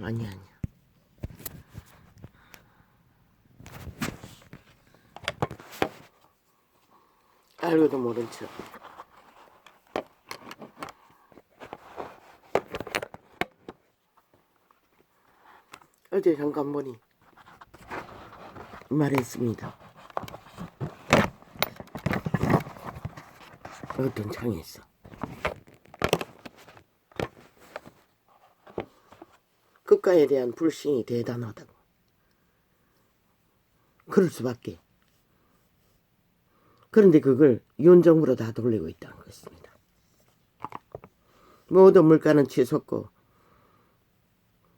아니야. 알고도 모른 척. 어제 잠깐 보니 말했습니다. 어떤 창에서 국가에 대한 불신이 대단하다고. 그럴 수밖에. 그런데 그걸 윤정부로 다 돌리고 있다는 것입니다. 모든 물가는 치솟고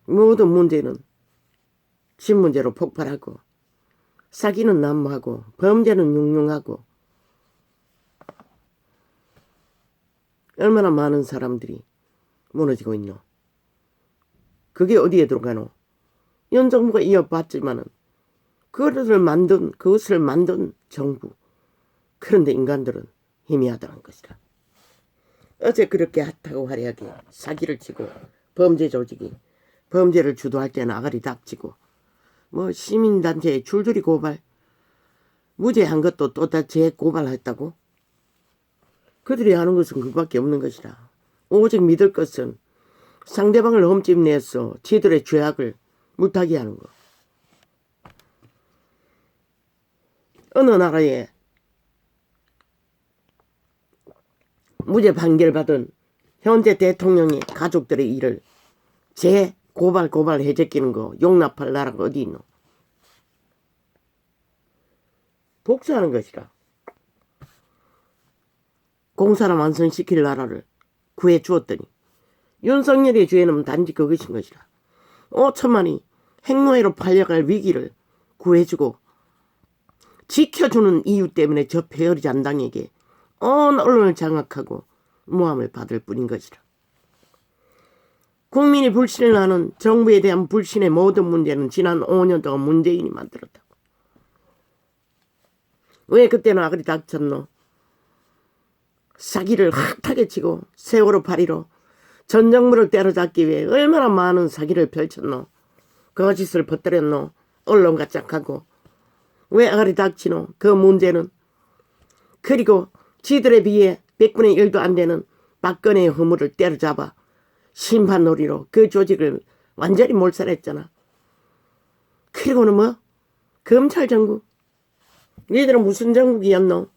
모든 문제는 집 문제로 폭발하고 사기는 난무하고 범죄는 융융하고 얼마나 많은 사람들이 무너지고 있노. 그게 어디에 들어가노. 윤정부가 이어받지만은 그것을 만든 정부. 그런데 인간들은 희미하다는 것이다. 어제 그렇게 핫하고 화려하게 사기를 치고 범죄 조직이 범죄를 주도할 때는 아가리 닥치고 뭐 시민단체에 줄줄이 고발, 무죄한 것도 또 다 재고발했다고. 그들이 하는 것은 그밖에 없는 것이라. 오직 믿을 것은 상대방을 험집내서 지들의 죄악을 물타기 하는 것. 어느 나라에 무죄 판결받은 현재 대통령의 가족들의 일을 재고발 해제끼는 거 용납할 나라가 어디 있노. 복수하는 것이라. 공사를 완성시킬 나라를 구해주었더니 윤석열의 죄는 단지 그것인 것이라. 5천만이 핵노예로 팔려갈 위기를 구해주고 지켜주는 이유 때문에 저 폐허리 잔당에게 온 언론을 장악하고 모함을 받을 뿐인 것이라. 국민이 불신을 하는 정부에 대한 불신의 모든 문제는 지난 5년 동안 문재인이 만들었다고. 왜 그때는 아그리 닥쳤노. 사기를 핫하게 치고 세월호 8.15 전 정부를 때려잡기 위해 얼마나 많은 사기를 펼쳤노. 거짓을 퍼뜨렸노. 언론과 짝하고. 왜 아가리 닥치노. 그 문제는. 그리고 지들에 비해 100분의 1도 안 되는 박근혜의 허물을 때려잡아 심판놀이로 그 조직을 완전히 몰살했잖아. 그리고는 뭐? 검찰 정국. 니들은 무슨 정국이었노.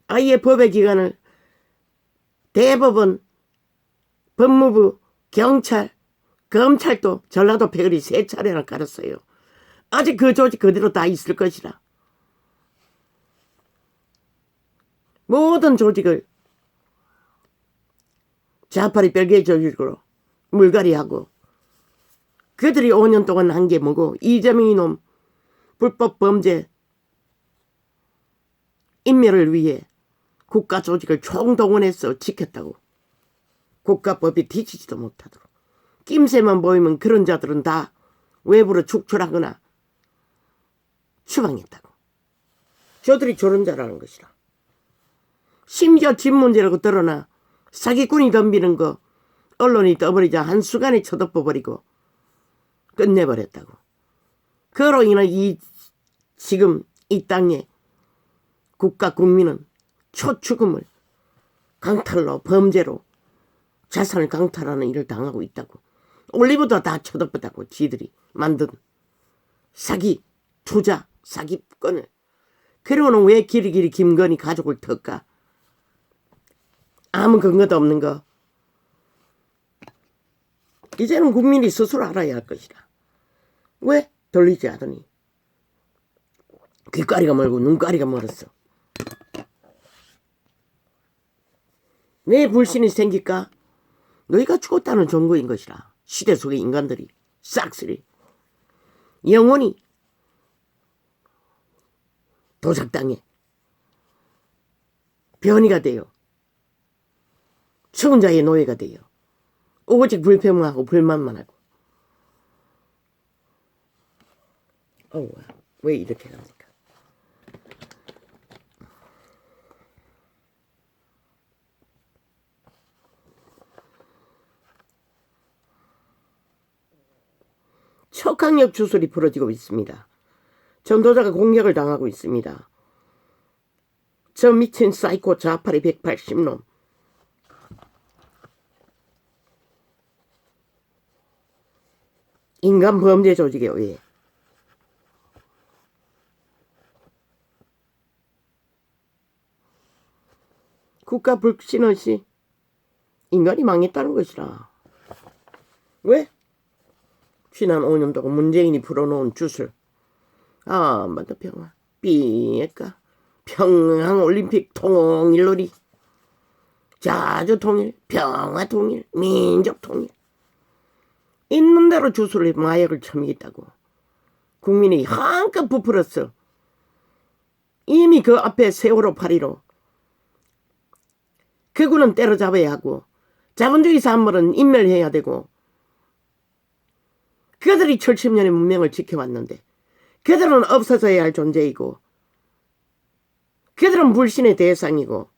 아예 법의 기관을 대법원, 법무부, 경찰, 검찰도 전라도 패거리 3차례나 갈았어요. 아직 그 조직 그대로 다 있을 것이라. 모든 조직을 좌파리 별개 조직으로 물갈이하고 그들이 5년 동안 한 게 뭐고 이재명 이놈 불법 범죄 인멸을 위해 국가 조직을 총동원해서 지켰다고. 국가법이 뒤지지도 못하도록. 낌새만 보이면 그런 자들은 다 외부로 축출하거나 추방했다고. 저들이 저런 자라는 것이라. 심지어 집 문제라고 드러나 사기꾼이 덤비는 거 언론이 떠버리자 한순간에 쳐덮어버리고 끝내버렸다고. 그로 인해 지금 이 땅에 국가 국민은 초축음을 강탈로 범죄로 자산을 강탈하는 일을 당하고 있다고. 올리브도 다 쳐덮었다고. 지들이 만든 사기, 투자, 사기권을. 그러고는 왜 길이길이 김건희 가족을 털까? 아무 근거도 없는 거. 이제는 국민이 스스로 알아야 할 것이라. 왜 돌리지 않으니? 귓가리가 멀고 눈가리가 멀었어. 왜 불신이 생길까? 너희가 죽었다는 증거인 것이라. 시대 속의 인간들이 싹쓸이 영원히 도삭당해 변이가 되어 죽은 자의 노예가 되어 오직 불평하고 불만만 하고. 왜 이렇게 합니까? 척강력 주술이 벌어지고 있습니다. 전도자가 공격을 당하고 있습니다. 저 미친 사이코 자파리 180놈. 인간 범죄 조직에 의해 국가 불신의시 인간이 망했다는 것이라. 왜? 지난 5년 동안 문재인이 풀어놓은 주술. 아, 맞다, 평화. 삐까. 평양올림픽 통일놀이. 자주 통일, 평화 통일, 민족 통일. 있는 대로 주술을 마약을 처먹겠다고. 국민이 한껏 부풀었어. 이미 그 앞에 세월호 8.15. 그구는 때려잡아야 하고 자본주의 산물은 인멸해야 되고 그들이 70년의 문명을 지켜왔는데 그들은 없어져야 할 존재이고 그들은 불신의 대상이고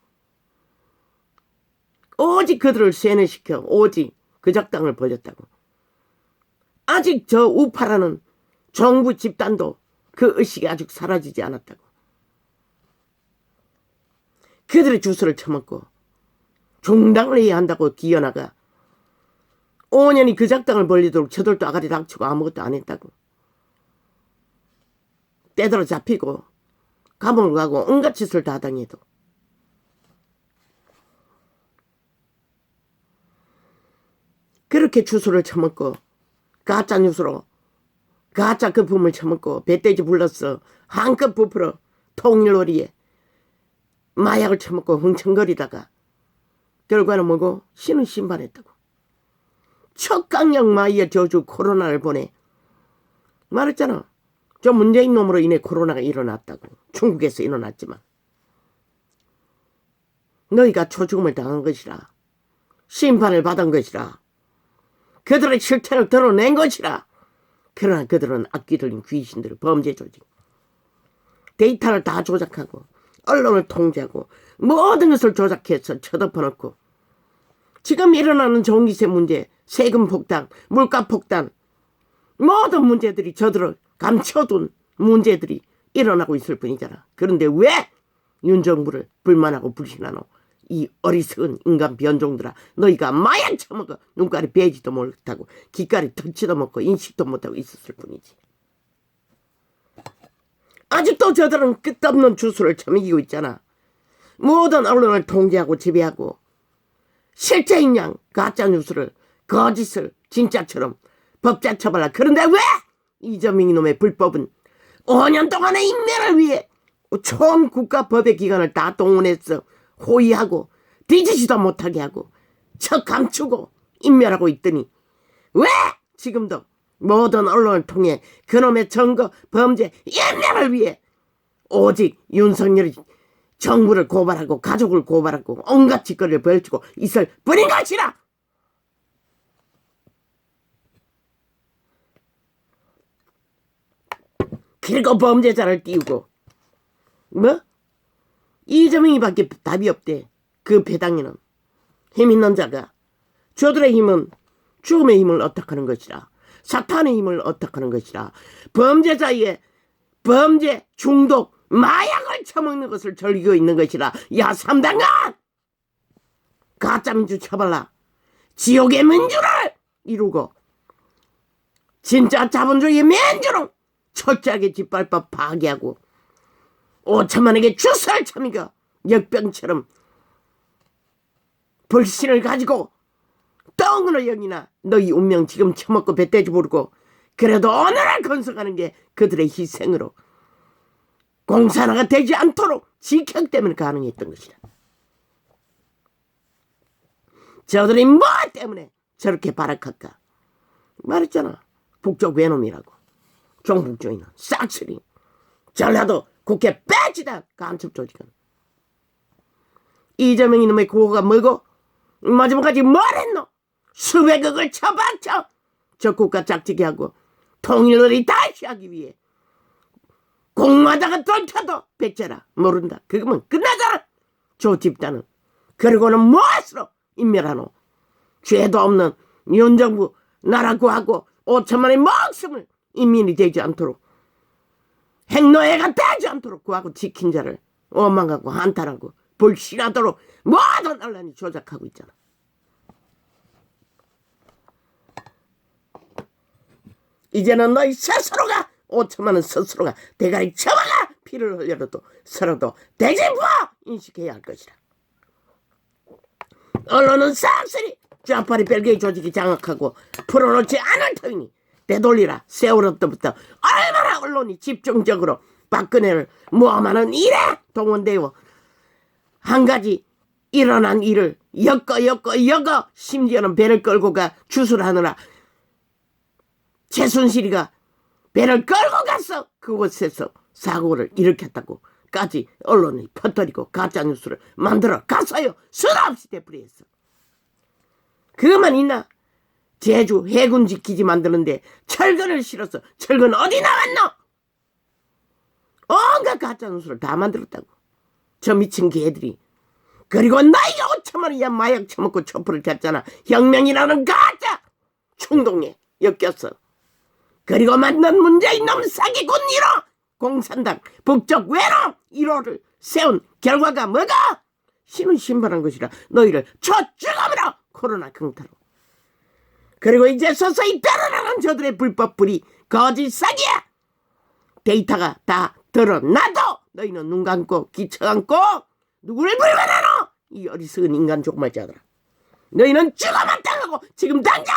오직 그들을 세뇌시켜 오직 그 작당을 벌였다고. 아직 저 우파라는 정부 집단도 그 의식이 아직 사라지지 않았다고. 그들의 주술을 처먹고 중당을 해야 한다고 기어나가 5년이 그 작당을 벌리도록 저들도 아가리 닥치고 아무것도 안 했다고. 때들어 잡히고 감옥을 가고 온갖 짓을 다 당해도 그렇게 주술을 처먹고 가짜 뉴스로 가짜 거품을 처먹고 배돼지 불렀어 한껏 부풀어 통일놀이에 마약을 처먹고 흥청거리다가 결과는 뭐고? 신은 심판했다고. 척강력 마이의 저주 코로나를 보내. 말했잖아. 저 문재인 놈으로 인해 코로나가 일어났다고. 중국에서 일어났지만. 너희가 초죽음을 당한 것이라. 심판을 받은 것이라. 그들의 실체를 드러낸 것이라. 그러나 그들은 악기 들린 귀신들, 범죄 조직. 데이터를 다 조작하고 언론을 통제하고 모든 것을 조작해서 쳐덮어놓고 지금 일어나는 전기세 문제, 세금 폭탄, 물가 폭탄 모든 문제들이 저들을 감춰둔 문제들이 일어나고 있을 뿐이잖아. 그런데 왜 윤정부를 불만하고 불신하노? 이 어리석은 인간 변종들아. 너희가 마약 처먹어 눈깔이 베지도 못하고 귓깔이 터치도 못하고 인식도 못하고 있었을 뿐이지. 아직도 저들은 끝없는 주술을 처먹이고 있잖아. 모든 언론을 통제하고 지배하고 실제인 양 가짜 뉴스를 거짓을 진짜처럼 법자 처벌하. 그런데 왜 이재명 이놈의 불법은 5년 동안의 인멸을 위해 총 국가 법의 기관을 다 동원해서 호위하고 뒤지지도 못하게 하고 척 감추고 인멸하고 있더니 왜 지금도 모든 언론을 통해 그놈의 증거 범죄 인멸을 위해 오직 윤석열이 정부를 고발하고 가족을 고발하고 온갖 짓거리를 벌이고 있을 뿐인 것이라. 그리고 범죄자를 띄우고 뭐? 이재명이밖에 답이 없대. 그 배당에는 힘 있는 자가 저들의 힘은 죽음의 힘을 어떡하는 것이라. 사탄의 힘을 어떡하는 것이라. 범죄자의 범죄 중독 마약을 처먹는 것을 즐기고 있는 것이라. 야 삼당아, 가짜민주 처벌라. 지옥의 민주를 이루고 진짜 자본주의의 민주를 철저하게 짓밟아 파괴하고 5천만에게 주사를 참이가 역병처럼 불신을 가지고 똥으로 여기나 너희 운명 지금 처먹고 배떼지 부르고 그래도 오늘을 건설하는 게 그들의 희생으로 공산화가 되지 않도록 직격 때문에 가능했던 것이다. 저들이 뭐 때문에 저렇게 발악할까? 말했잖아. 북쪽 외놈이라고. 종북주의는 싹쓸이. 전라도 국회 빼지다 간첩 조직은. 이재명 이놈의 구호가 뭐고? 마지막까지 뭘 했노? 수백억을 쳐박쳐 저 국가 짝짓기 하고 통일을 다시 하기 위해 공마다가 던쳐도 배째라 모른다. 그거면 끝나잖아. 저 집단은. 그리고는 무엇으로 인멸하노? 죄도 없는 윤정부 나라 구하고 5천만의 목숨을 인민이 되지 않도록, 행노예가 되지 않도록 그하고 지킨 자를 원망하고 한탄하고 불신하도록 모든 언론이 조작하고 있잖아. 이제는 너희 스스로가 5천만 원 스스로가 대가리 쳐박아 피를 흘려도 서로도 대진부어 인식해야 할 것이다. 언론은 싹쓸이 좌파리 별개의 조직이 장악하고 풀어놓지 않을 터이니 되돌리라. 세월호 때부터 얼마나 언론이 집중적으로 박근혜를 모함하는 일에 동원되어 한 가지 일어난 일을 엮어 심지어는 배를 끌고 가 주술하느라 최순실이가 배를 끌고 가서 그곳에서 사고를 일으켰다고까지 언론이 퍼뜨리고 가짜뉴스를 만들어 갔어요. 수없이 되풀이했어. 그것만 있나? 제주 해군지 기지 만드는데 철근을 실어서 철근 어디 나왔노? 온갖 가짜뉴스를 다 만들었다고. 저 미친 개들이. 그리고 나이가 5천만 원이야 마약 처먹고 촛불을 켰잖아. 혁명이라는 가짜 충동에 엮였어. 그리고 만든 문재인 놈 사기꾼 1호 공산당 북쪽 외놈 1호를 세운 결과가 뭐가? 신은 신발한 것이라 너희를 초죽음으로 코로나 강타로. 그리고 이제 서서히 드러나는 저들의 불법불이 거짓 사기야. 데이터가 다 드러나도 너희는 눈 감고 기쳐 감고 누구를 불만하노? 이 어리석은 인간 족말자들아. 너희는 죽어만 당하고 지금 당장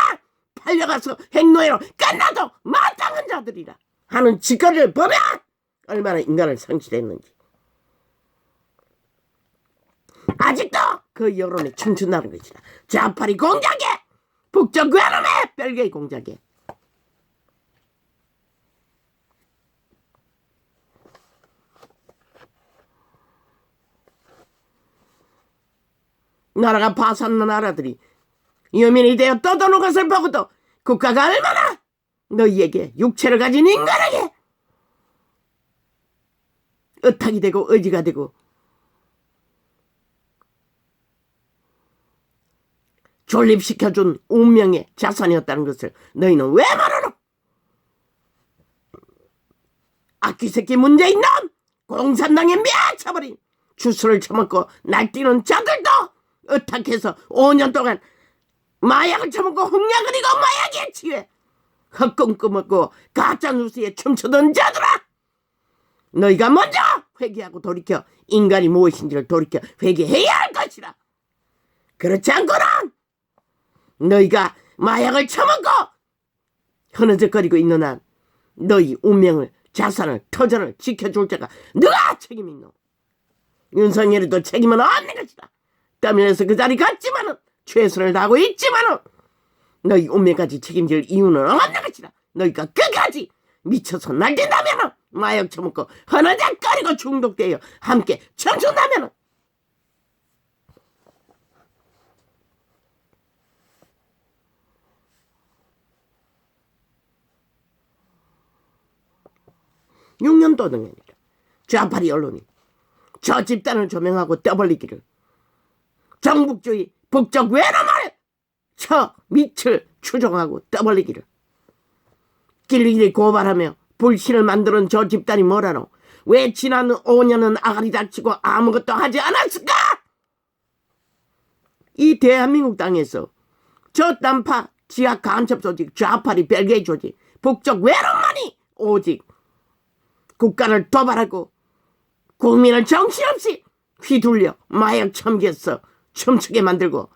팔려가서 행노예로 끝나도 마땅한 자들이라 하는 짓거리를 보면 얼마나 인간을 상실했는지. 아직도 그 여론에 춤춘다는 것이다. 좌파리 공작에 북쪽 외놈의 별개의 공작에. 나라가 파산난 나라들이 유민이 되어 떠도는 것을 보고도 국가가 얼마나 너희에게 육체를 가진 인간에게 의탁이 되고 의지가 되고 존립시켜준 운명의 자산이었다는 것을 너희는 왜 모르노? 악귀새끼 문재인 놈! 공산당에 미쳐버린 주술을 처먹고 날뛰는 자들도 의탁해서 5년 동안 마약을 처먹고 흑약을 이고 마약에 취해 헛꿈 꾸먹고 가짜뉴스에 춤추던 자들아, 너희가 먼저 회개하고 돌이켜 인간이 무엇인지를 돌이켜 회개해야 할 것이라. 그렇지 않고는 너희가 마약을 처먹고 흐느적거리고 있는 한 너희 운명을 자산을 터전을 지켜줄 자가 누가 책임 있노? 윤석열이도 책임은 없는 것이다. 땀을 그 자리 갔지만은 최선을 다하고 있지만은 너희 운명까지 책임질 이유는 없는 것이다. 너희가 끝까지 미쳐서 날뛴다면은 마약 처먹고 허나작거리고 중독되어 함께 춤춘다면은 (6년) 도등이니까 좌파리 언론이 저 집단을 조명하고 떠벌리기를 정북주의 북적 외놈을 저 밑을 추종하고 떠벌리기를 길리길이 고발하며 불신을 만드는 저 집단이 뭐라노? 왜 지난 5년은 아가리 닥치고 아무것도 하지 않았을까? 이 대한민국 땅에서 저 딴파 지하 간첩 조직 좌파리 별개의 조직 북적 외놈만이 오직 국가를 도발하고 국민을 정신없이 휘둘려 마약 첨기해서 춤추게 만들고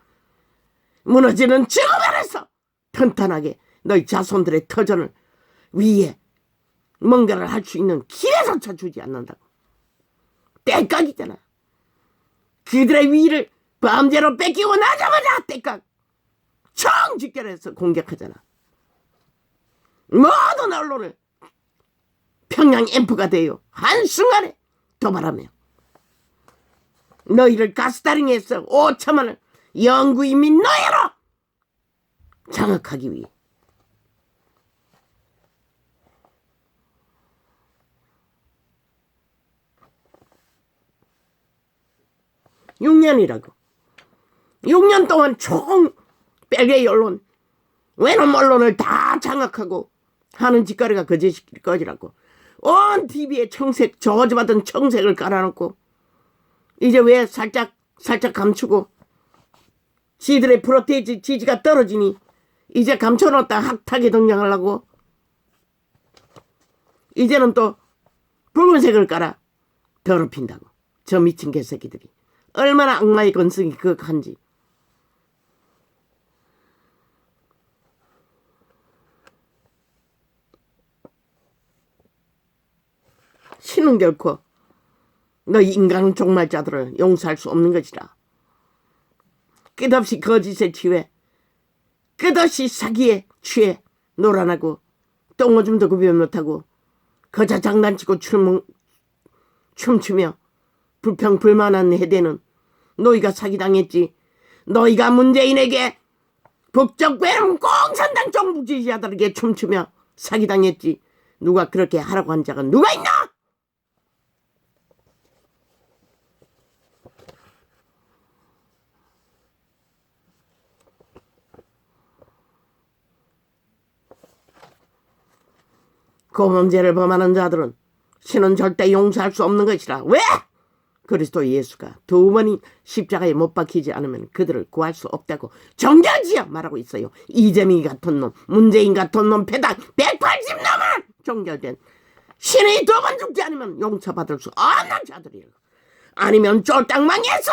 무너지는 지구면에서 튼튼하게 너희 자손들의 터전을 위에 뭔가를 할 수 있는 기회조차 주지 않는다고. 떼깍이잖아. 그들의 위를 범죄로 뺏기고 나자마자 떼깍 총 집결해서 공격하잖아. 모든 언론을 평양 앰프가 되어 한순간에 도발하며 너희를 가스다링해서 5천만 원 영구인민 노예로 장악하기 위해 (6년이라고) 6년 동안 총 별개의 언론 외놈 언론을 다 장악하고 하는 짓거리가 거짓일 거지라고. 온 TV에 청색, 저주받은 청색을 깔아놓고 이제 왜 살짝 감추고 지들의 프로테이지 지지가 떨어지니 이제 감춰놓았다 핫하게 등장하려고. 이제는 또 붉은색을 깔아 더럽힌다고. 저 미친 개새끼들이 얼마나 악마의 건성이 극한지. 신은 결코 너 인간 종말자들을 용서할 수 없는 것이라. 끝없이 거짓에 취해, 끝없이 사기에 취해 노란하고 똥오줌도 구별 못하고 거자 장난치고 춤추며 불평불만한 해대는 너희가 사기당했지. 너희가 문재인에게 북적 외름 공산당 정부 지지자들에게 춤추며 사기당했지. 누가 그렇게 하라고 한 자가 누가 있나? 고범죄를 범하는 자들은 신은 절대 용서할 수 없는 것이라. 왜? 그리스도 예수가 두 번이 십자가에 못 박히지 않으면 그들을 구할 수 없다고 정결지어 말하고 있어요. 이재명이 같은 놈, 문재인 같은 놈, 패당 180놈은 정결된 신이 두 번 죽지 않으면 용서받을 수 없는 자들이라. 아니면 쫄딱망해서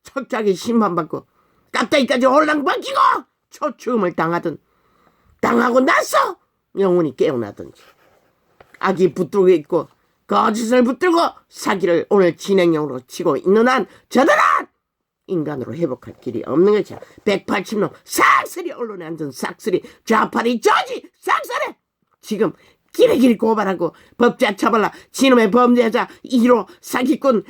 철저하게 심판받고 깝다이까지 홀랑벗기고 초추음을 당하고 나서 영혼이 깨어나든지, 악이 붙들고 있고 거짓을 붙들고 사기를 오늘 진행형으로 치고 있는 한 저들은 인간으로 회복할 길이 없는 것이야. 180놈 싹쓸이 언론에 앉은 싹쓸이 좌파리 저지 싹쓸이 지금 길이길 고발하고 법자 처벌라 지놈의 범죄자 1호 사기꾼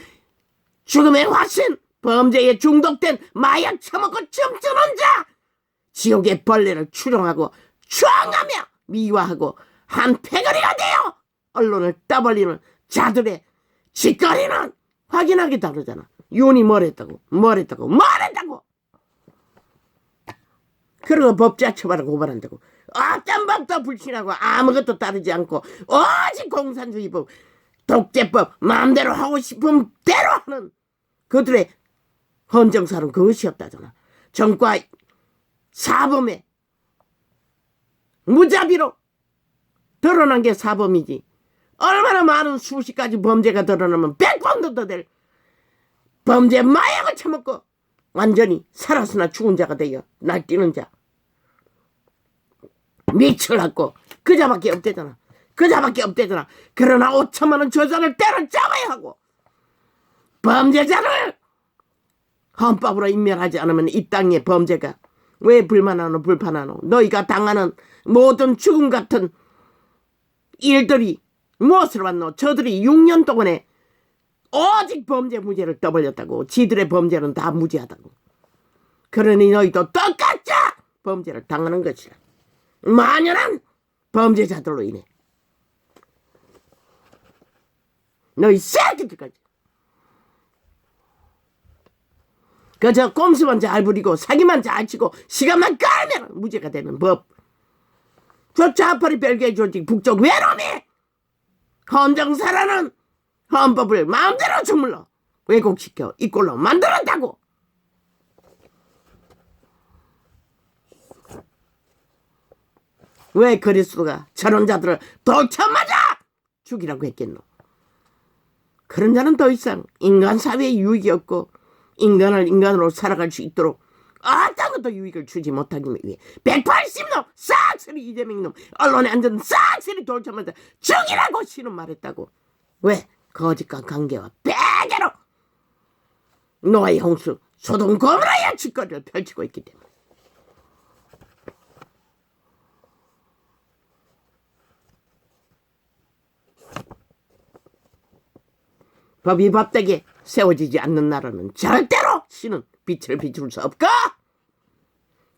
죽음의 화신 범죄에 중독된 마약 처먹고 춤추는 자 지옥의 벌레를 추종하고 추앙하며 미화하고 한 패거리가 되어 언론을 떠벌리는 자들의 짓거리는 확인하기 다르잖아. 윤이 뭐랬다고. 그리고 법자 처벌을 고발한다고. 어떤 법도 불신하고 아무것도 따르지 않고 오직 공산주의법, 독재법 마음대로 하고 싶은 대로 하는 그들의 헌정사는 그것이 없다잖아. 정과 사범에 무자비로 드러난 게 사범이지. 얼마나 많은 수십 가지 범죄가 드러나면 100번도 더 될 범죄 마약을 처먹고 완전히 살았으나 죽은 자가 되어 날뛰는 자 미쳐갖고 그자밖에 없대잖아. 그러나 5천만 원 저자를 때려잡아야 하고 범죄자를 헌법으로 인멸하지 않으면 이 땅의 범죄가 왜 불판하노. 너희가 당하는 모든 죽음 같은 일들이 무엇으로 왔노? 저들이 6년 동안에 오직 범죄 무죄를 떠벌렸다고. 지들의 범죄는 다 무죄하다고. 그러니 너희도 똑같이 범죄를 당하는 것이라. 만연한 범죄자들로 인해 너희 새끼들까지 그저 꼼수만 잘 부리고 사기만 잘 치고 시간만 깔면 무죄가 되는 법. 저 좌파리 별개의 조직 북쪽 외놈이 헌정사라는 헌법을 마음대로 주물러 왜곡시켜 이 꼴로 만들었다고. 왜 그리스도가 저런 자들을 돌쳐맞아 죽이라고 했겠노? 그런 자는 더 이상 인간 사회에 유익이 없고 인간을 인간으로 살아갈 수 있도록 어떤 것도 유익을 주지 못하기 위해 180놈 싹쓸이 이재명놈 언론에 앉은 싹쓸이 돌쳐맞아 죽이라고 신은 말했다고. 왜? 거짓과 관계와 빼개로 노아의 홍수 소돔 고모라의 짓거리를 펼치고 있기 때문에. 법이 법되게 세워지지 않는 나라는 절대로 신은 빛을 비출 수 없고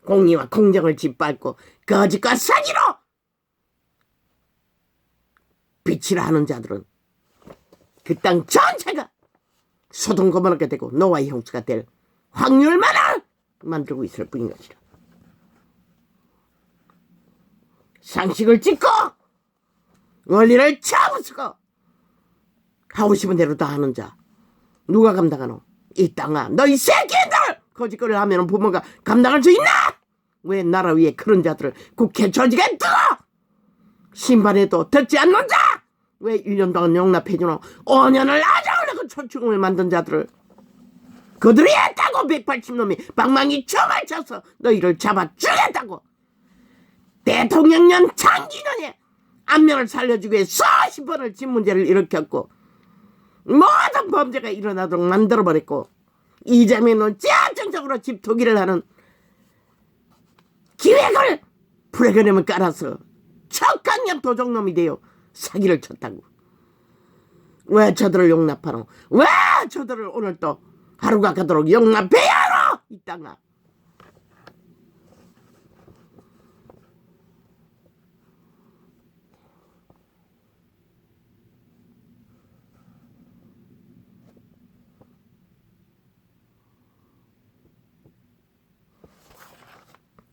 공의와 공정을 짓밟고 거짓과 사기로 빛이라 하는 자들은 그 땅 전체가 소돔 고모라가 되고 노아의 홍수가 될 확률만을 만들고 있을 뿐인 것이라. 상식을 짓고 원리를 쳐부수고 하고 싶은 대로 다 하는 자 누가 감당하노? 이 땅아, 너희 새끼들! 거짓거리를 하면 부모가 감당할 수 있나? 왜 나라 위에 그런 자들을 국회 조직에 두어 심판해도 듣지 않는 자! 왜 1년 동안 용납해주노? 5년을 아장을내고 초축음을 만든 자들을 그들이 했다고 180놈이 방망이 춤을 춰서 너희를 잡아 죽였다고. 대통령년 장기년에 안면을 살려주기 위해 수십 번을 집 문제를 일으켰고 모든 범죄가 일어나도록 만들어버렸고 이재명은 제한적으로 집 투기를 하는 기획을 프로그램을 깔아서 척강력 도적놈이 되어 사기를 쳤다고. 왜 저들을 용납하노? 왜 저들을 오늘 또 하루가 가도록 용납해야 하노? 이 땅아.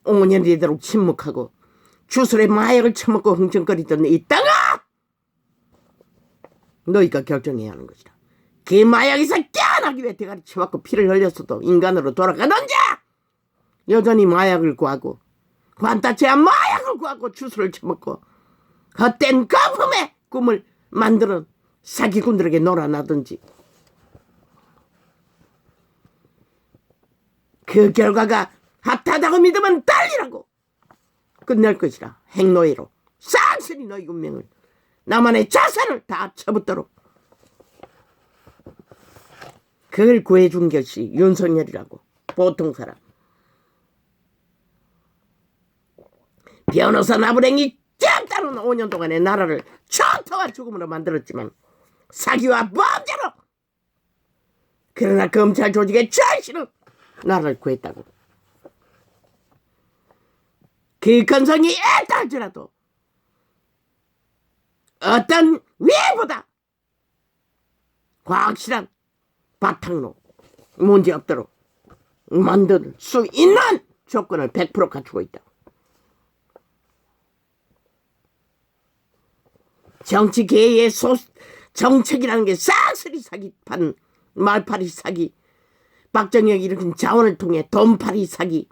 오 년이 되도록 침묵하고 주술에 마약을 처먹고 흥청거리던 이 땅아! 너희가 결정해야 하는 것이다. 그 마약에서 깨어나기 위해 대가리 쳐맞고 피를 흘렸어도 인간으로 돌아가는지 여전히 마약을 구하고 관타체한 마약을 구하고 주술을 처먹고 헛된 거품의 꿈을 만드는 사기꾼들에게 놀아나든지 그 결과가 합타다고 믿으면 달리라고 끝낼 것이라. 행노예로 쌍스리 너희 운명을 나만의 자산을 다 쳐붓도록 그걸 구해준 것이 윤석열이라고. 보통 사람 변호사 나부랭이 짬따른 5년 동안의 나라를 초토화 죽음으로 만들었지만 사기와 범죄로 그러나 검찰 조직의 절실은 나라를 구했다고. 그 건성이 있다 할지라도 어떤 위보다 확실한 바탕로 문제없도록 만들 수 있는 조건을 100% 갖추고 있다. 정치계의 정책이라는 게 싹쓸이 사기판 말파리 사기 박정희가 일으킨 자원을 통해 돈파리 사기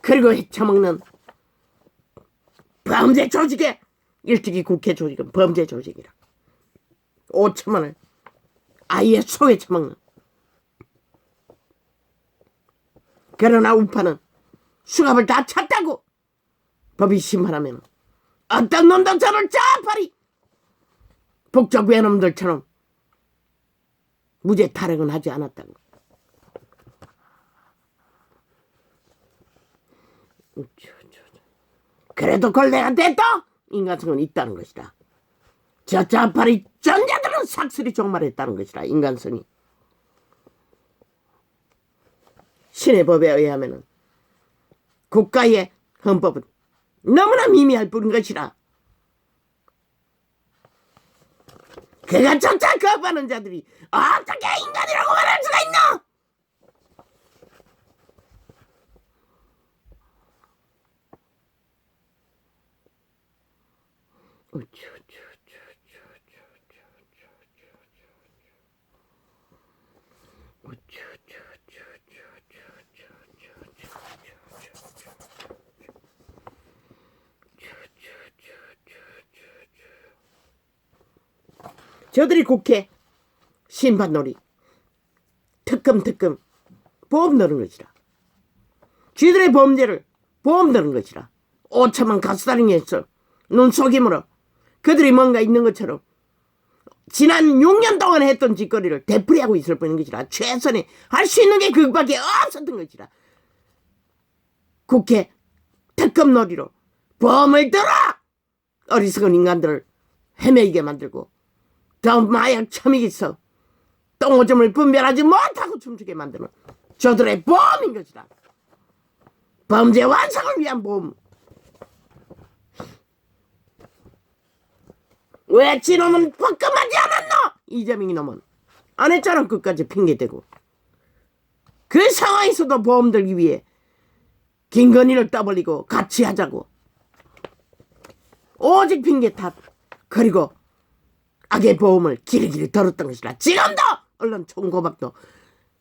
그리고 헤쳐먹는 범죄 조직에 일찍이 국회 조직은 범죄 조직이라 5천만을 아예 소에 처먹는. 그러나 우파는 수갑을 다 찼다고 법이 심판하면 어떤 놈도 저를 짜파리 북쪽 외놈들처럼 무죄 탈핵은 하지 않았다고. 그래도 걸레가 됐다. 인간성은 있다는 것이다. 저 짜파리 전자들은 삭슬이 종말했다는 것이다. 인간성이. 신의 법에 의하면 국가의 헌법은 너무나 미미할 뿐인 것이라. 그가 쫓아 거부하는 자들이 어떻게 인간이라고 말할 수가 있나? 저들이 국회 심판놀이 특검 보험 넣는 것이라. 쥐들의 범죄를 보험 넣는 것이라. 5천만 가스다링에서 눈속임으로 그들이 뭔가 있는 것처럼 지난 6년 동안 했던 짓거리를 되풀이하고 있을 뿐인 것이라. 최선에 할 수 있는 게 그것밖에 없었던 것이라. 국회 특검 놀이로 보험을 들어 어리석은 인간들을 헤매이게 만들고 더 마약 처먹이서 똥오줌을 분별하지 못하고 춤추게 만드는 저들의 보험인 것이다. 범죄 완성을 위한 보험. 왜 지놈은 복금하지 않았노? 이재명이 놈은 안 했잖아. 끝까지 핑계대고. 그 상황에서도 보험 들기 위해 김건희를 떠벌리고 같이 하자고 오직 핑계 탓. 그리고 악의 보험을 길이길이 들었던 것이라. 지금도 언론 총고발도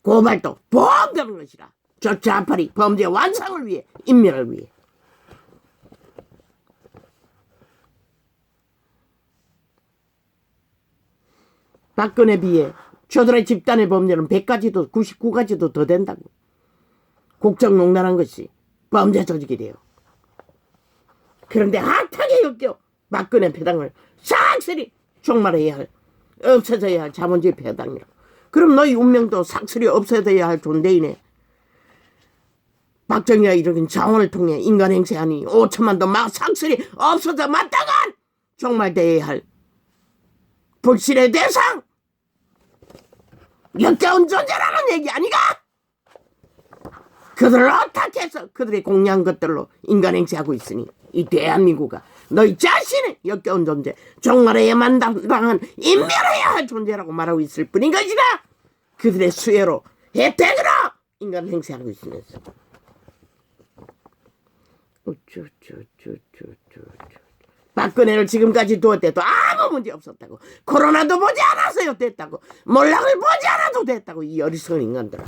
고발도 보험되는 것이라. 저 좌파리 범죄 완성을 위해, 인멸을 위해. 박근혜 비해 저들의 집단의 범죄는 100가지도 99가지도 더 된다고. 국정농단한 것이 범죄 조직이 돼요. 그런데 핫하게 엮여 박근혜 패당을 싹쓸이 종말해야 할, 없어져야 할 자본주의 패당이라. 그럼 너희 운명도 싹쓸이 없어져야 할 존재이네. 박정희가 이렇게 자원을 통해 인간 행세하니 5천만도 막 싹쓸이 없어져 마땅한 종말되어야 할 불신의 대상, 역겨운 존재라는 얘기 아니가? 그들을 어떻게 해서 그들의 공유한 것들로 인간 행세하고 있으니 이 대한민국아 너희 자신의 역겨운 존재, 종말해야만 당한 인멸해야 할 존재라고 말하고 있을 뿐인 것이다. 그들의 수혜로 혜택으로 인간 행세하고 있으면서. 박근혜를 지금까지 두었대도 아무 문제 없었다고. 코로나도 보지 않았어요 됐다고. 몰락을 보지 않아도 됐다고. 이 어리석은 인간들아.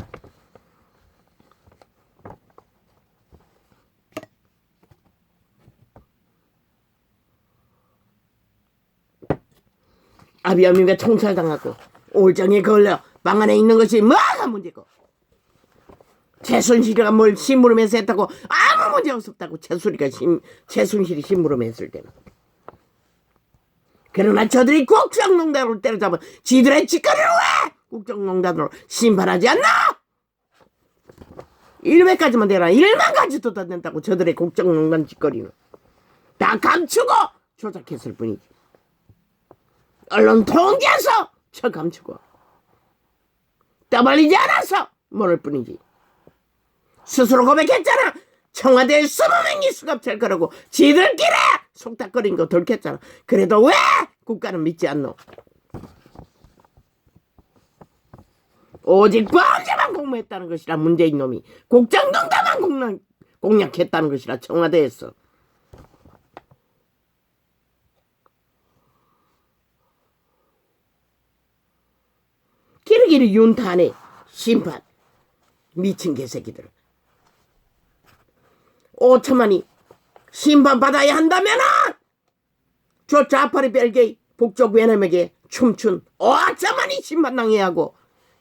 아비아미가 총살당하고 올정에 걸려 방 안에 있는 것이 뭐가 문제고, 최순실이가 뭘 심부름해서 했다고 아무 문제 없었다고. 최순실이 심부름했을 때는. 그러나 저들이 국정농단으로 때려잡은 지들의 짓거리를 왜 국정농단으로 심판하지 않나? 100가지만 되라 1만 가지도 더 된다고. 저들의 국정농단 짓거리는 다 감추고 조작했을 뿐이지. 언론 통제해서 저 감추고 떠벌리지 않아서 모를 뿐이지. 스스로 고백했잖아. 청와대에 20명이 수갑찰 거라고 지들끼리 속닥거린 거 들켰잖아. 그래도 왜 국가는 믿지 않노? 오직 범죄만 공모했다는 것이라. 문재인 놈이 국정농단만 공략했다는 것이라. 청와대에서. 기르기를 윤탄의 심판. 미친 개새끼들. 5천만이 심판받아야 한다면은 저 좌파리 벨게이 북쪽 외남에게 춤춘 5천만이 심판당해야 하고,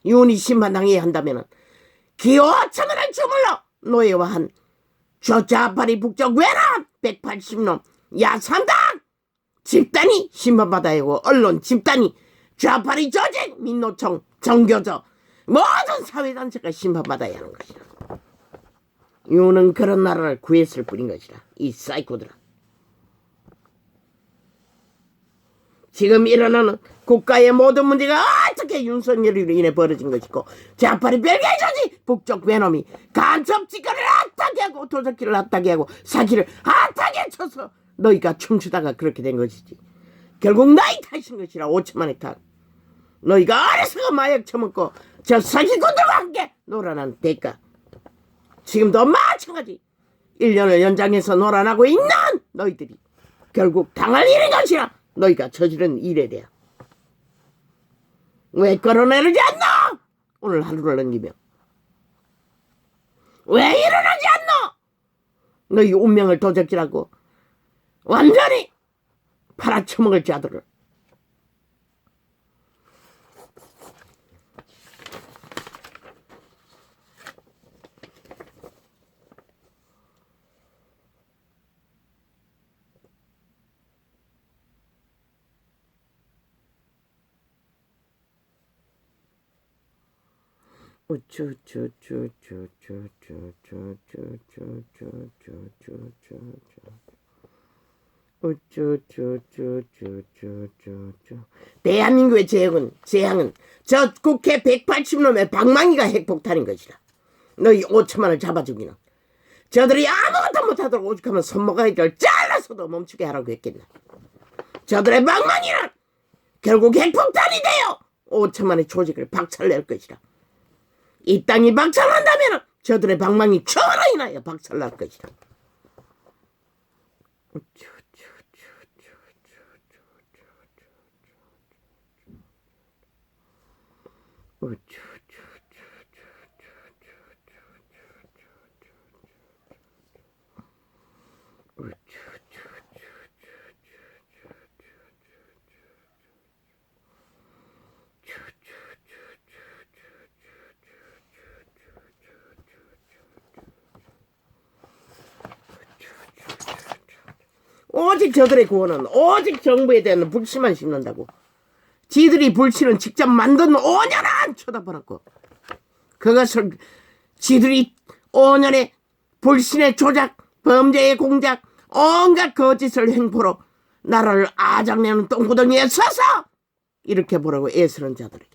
윤이 심판당해야 한다면은 그 5천만을 주물러 노예화한 저 좌파리 북쪽 외남 180놈 야삼당 집단이 심판받아야 하고, 언론 집단이, 좌파리 조직, 민노총, 정교조, 모든 사회단체가 심판받아야 하는 것이다. 윤은 그런 나라를 구했을 뿐인 것이다. 이 사이코들아. 지금 일어나는 국가의 모든 문제가 어떻게 윤석열으로 인해 벌어진 것이고, 좌파리 벨기에 조직 북쪽 외놈이 간첩 짓거리를 핫하게 하고 도적질을 핫하게 하고 사기를 핫하게 쳐서 너희가 춤추다가 그렇게 된 것이지. 결국 너희 탓인 것이라. 5천만의 탓. 너희가 어려서가 마약 처먹고 저 사기꾼들과 함께 놀아난 대가. 지금도 마찬가지 1년을 연장해서 놀아나고 있는 너희들이 결국 당할 일인 것이라. 너희가 저지른 일에 대해 왜 끌어내리지 않나? 오늘 하루를 넘기며 왜 일어나지 않나? 너희 운명을 도적질하고 완전히 팔아쳐먹을 자들을. 대한민국의 재앙은 저 국회 180놈의 방망이가 핵폭탄인 것이라. 너희 5천만을 잡아 죽이는 저들이 아무것도 못하도록 오죽하면 손모가지를 잘라서도 멈추게 하라고 했겠나. 저들의 방망이는 결국 핵폭탄이 되어 5천만의 조직을 박살낼 것이라. 이 땅이 박살난다면 저들의 방망이 총으로 인하여 박살날 것이라. 오직 저들의 구원은 오직 정부에 대한 불신만 심는다고. 지들이 불신은 직접 만든 5년은 쳐다보았고 그것을 지들이 5년의 불신의 조작, 범죄의 공작, 온갖 거짓을 행포로 나라를 아작내는 똥구덩이에 서서 이렇게 보라고 애쓰는 자들에게.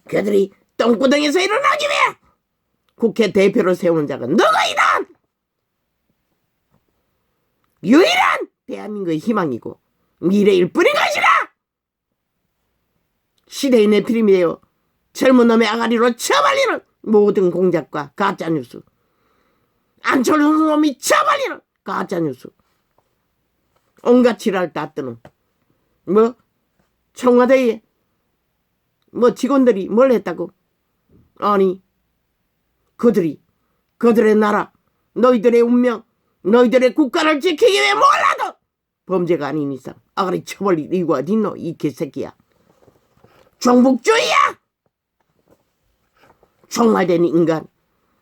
그들이 똥구덩이에서 일어나기 위해 국회 대표를 세우는 자가 너희다. 유일한 대한민국의 희망이고 미래일 뿐인 것이라. 시대의 내피림이 되어 젊은 놈의 아가리로 쳐발리는 모든 공작과 가짜뉴스, 안철수 놈이 쳐발리는 가짜뉴스, 온갖 지랄 다 뜨는 청와대에 직원들이 뭘 했다고? 아니 그들의 나라, 너희들의 운명, 너희들의 국가를 지키기 위해 몰라도 범죄가 아닌 이상 아가리 쳐버릴 이유가 어딨노? 이 개새끼야. 종북주의야. 종말된 인간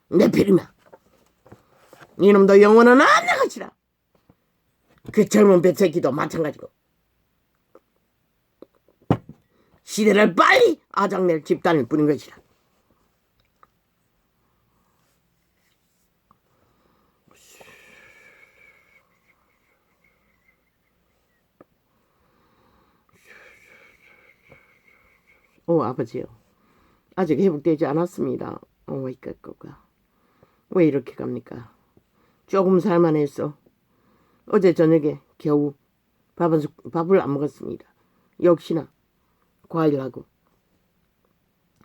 내피리마. 이놈도 영원은 안 나가시라. 그 젊은 배새끼도 마찬가지고. 시대를 빨리 아작낼 집단일 뿐인 것이라. 아버지요. 아직 회복되지 않았습니다. 왜 이렇게 갑니까? 조금 살만했어. 어제 저녁에 겨우 밥을 안 먹었습니다. 역시나 과일하고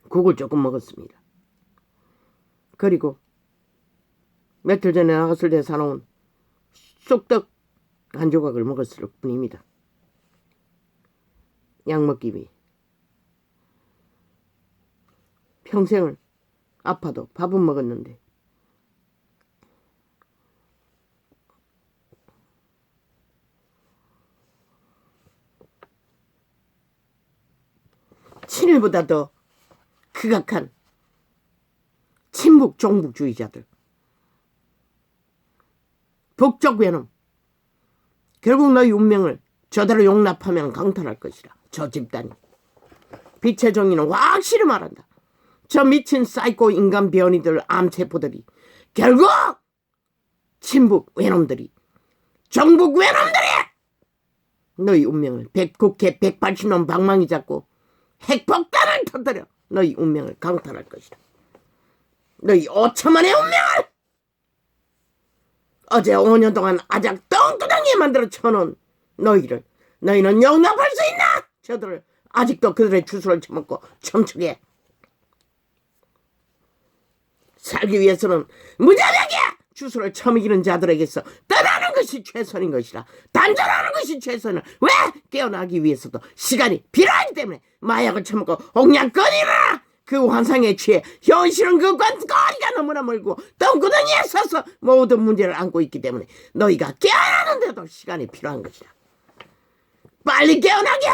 국을 조금 먹었습니다. 그리고 며칠 전에 나갔을 때 사놓은 쑥떡 한 조각을 먹었을 뿐입니다. 약 먹기 위해. 평생을 아파도 밥은 먹었는데 친일보다 더 극악한 친북 종북주의자들, 북쪽 외놈, 결국 너희 운명을 저대로 용납하면 강탈할 것이라. 저 집단이. 빛의 정의는 확실히 말한다. 저 미친 사이코 인간 변이들, 암세포들이 결국 친북 외놈들이, 정북 외놈들이 너희 운명을 국회 180놈 방망이 잡고 핵폭탄을 터뜨려 너희 운명을 강탈할 것이다. 너희 5천만의 운명을 어제 5년 동안 아작 똥구덩이에 만들어 쳐놓은 너희는 용납할 수 있나? 저들을 아직도 그들의 주술을 처먹고 청축해. 살기 위해서는 무자비하게 주술을 처먹이는 자들에게서 떠나는 것이 최선인 것이라. 단절하는 것이 최선을. 왜? 깨어나기 위해서도 시간이 필요하기 때문에 마약을 처먹고 옥냥거리라. 그 환상에 취해 현실은 그 거리가 너무나 멀고 똥구덩이에 서서 모든 문제를 안고 있기 때문에 너희가 깨어나는데도 시간이 필요한 것이다. 빨리 깨어나게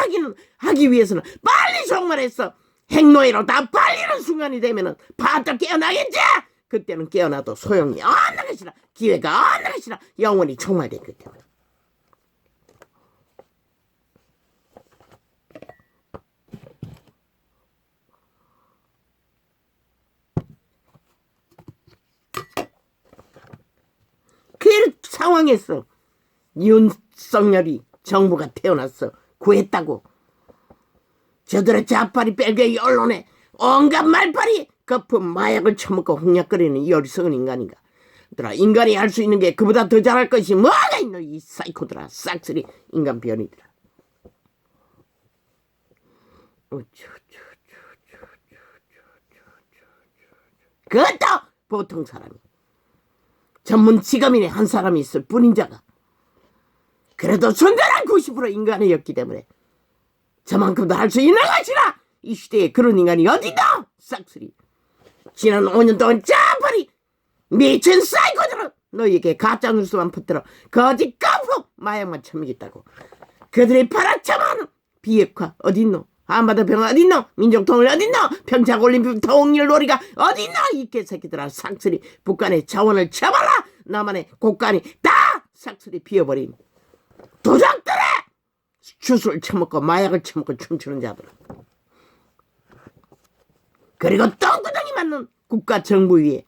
하기 위해서는 빨리 종말해서 핵노예로 다 빨리는 순간이 되면은 바짝 깨어나겠지. 그때는 깨어나도 소용이 없는 것이라. 기회가 없는 것이라. 영원히 종말됐기 때문에. 그 상황에서 윤석열이 정부가 태어났어. 구했다고. 저들의 자파리 뺄개이 언론에 온갖 말파리 거품 마약을 처먹고 홍약거리는 이 어리석은 인간인가. 들아, 인간이 할 수 있는 게 그보다 더 잘할 것이 뭐가 있노. 이 사이코들아, 싹쓸이 인간 변이들아. 그것도 보통 사람이 전문 직업인의 한 사람이 있을 뿐인 자가 그래도 순전한 90% 인간이었기 때문에 저만큼도 할 수 있는 것이라. 이 시대에 그런 인간이 어디다. 싹쓸이 지난 5년 동안 짜파리 미친 사이코들은 너희에게 가짜뉴스만 퍼뜨려 거짓 깜풍 마약만 처먹겠다고. 그들이 팔아쳐만 비핵화 어딨노? 한반도평화 어딨노? 민족통일 어딨노? 평창올림픽 통일 놀이가 어딨노? 이 개새끼들아 싹쓸이 북한의 자원을 쳐발라 남한의 곡간이 다 싹쓸이 비워버린 도적들의 주술 처먹고 마약을 처먹고 춤추는 자들, 그리고 똥구덩이 맞는 국가 정부 위에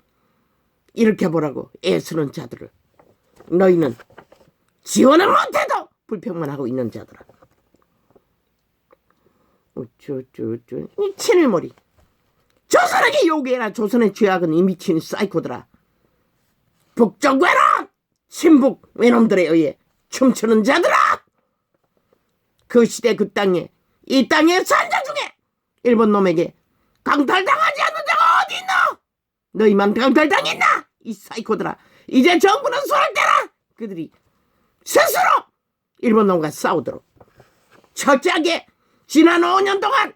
일으켜보라고 애쓰는 자들을 너희는 지원을 못해도 불평만 하고 있는 자들아. 우쭈쭈쭈 이 친일머리 조선에게 요구해라. 조선의 죄악은 이 미친 사이코들아. 북쪽 외놈 친북 외놈들에 의해 춤추는 자들아. 그 시대 그 땅에 이 땅의 산자 중에 일본 놈에게 강탈당하지 않는 자가 어디 있나? 너희만 강탈당했나? 이 사이코들아. 이제 정부는 손을 떼라. 그들이 스스로 일본 놈과 싸우도록. 철저하게 지난 5년 동안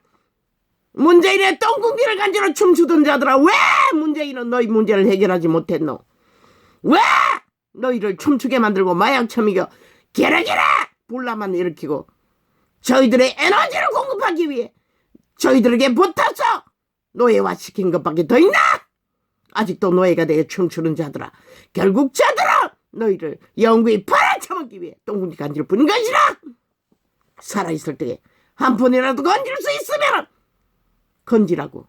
문재인의 똥궁기를 간지러 춤추던 자들아, 왜 문재인은 너희 문제를 해결하지 못했노? 왜 너희를 춤추게 만들고 마약 처먹여 게레게레 불나만 일으키고 저희들의 에너지를 공급하기 위해 저희들에게 붙어서 노예화시킨 것밖에 더 있나? 아직도 노예가 되어 춤추는 자들아, 결국 자들아 너희를 영구히 팔아쳐먹기 위해 똥궁기 간지를 뿐인 것이라. 살아있을 때에 한 푼이라도 건질 수 있으면 건지라고.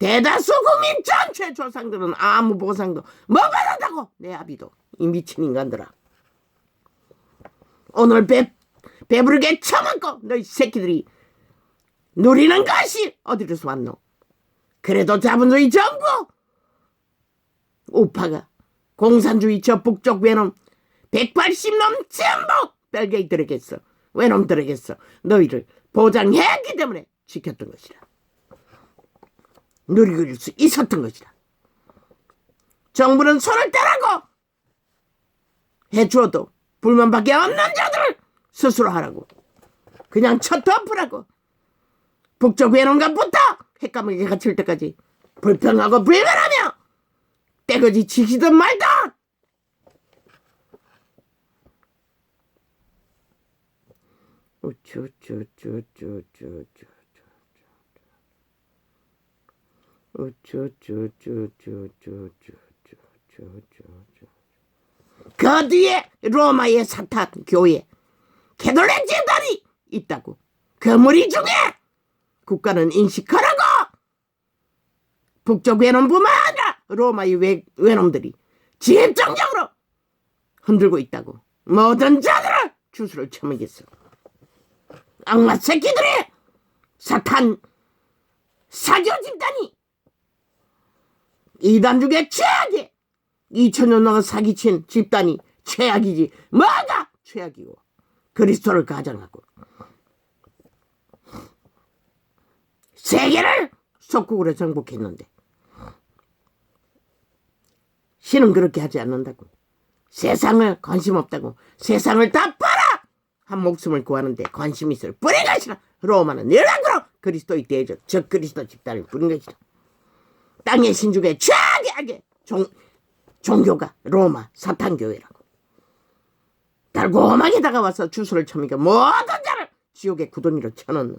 대다수 국민 전체 조상들은 아무 보상도 못 받았다고. 내 아비도. 이 미친 인간들아, 오늘 배부르게 처먹고 너희 새끼들이 누리는 것이 어디로서 왔노? 그래도 자본주의 정부 우파가 공산주의 저 북쪽 외놈 180놈 전부 벨게이들에게서 외놈들에게서 너희를 보장했기 때문에 지켰던 것이라. 누릴 수 있었던 것이라. 정부는 손을 떼라고 해주어도 불만밖에 없는 자들을 스스로 하라고. 그냥 쳐 덮으라고. 북쪽 외놈과 붙어 핵감을 갇힐 때까지 불평하고 불만하며 떼거지 지키든 말든. 그 뒤에 로마의 사탄 교회 캐톨릭 재단이 있다고. 그 무리 중에 국가는 인식하라고. 북쪽 외놈뿐만 아니라 로마의 외놈들이 집중적으로 흔들고 있다고. 모든 자들을 주술을 처먹겠어. 악마 새끼들이 사탄 사교 집단이 이단 중에 최악이 2000년 동안 사기친 집단이 최악이지 뭐가 최악이고. 그리스도를 가장하고 세계를 속국으로 정복했는데 신은 그렇게 하지 않는다고. 세상을 관심 없다고. 세상을 다 팔아 한 목숨을 구하는데 관심 있을 뿐인 것이라. 로마는 일랑그로 그리스도의 대적 적 그리스도 집단을 뿐인 것이라. 땅의 신중에 최악의 종교가 로마 사탄교회라고. 달콤하게 다가와서 주술을 처먹여 모든 자를 지옥의 구덩이로 쳐넣는.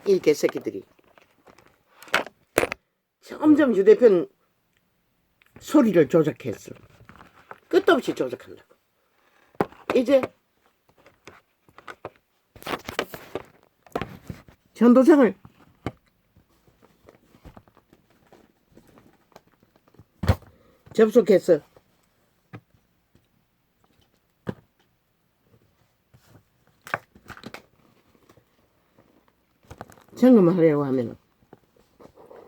이 개새끼들이 점점 휴대폰 소리를 조작했어. 끝도 없이 조작한다고. 이제 전도상을 접속했어. 점검하려고 하면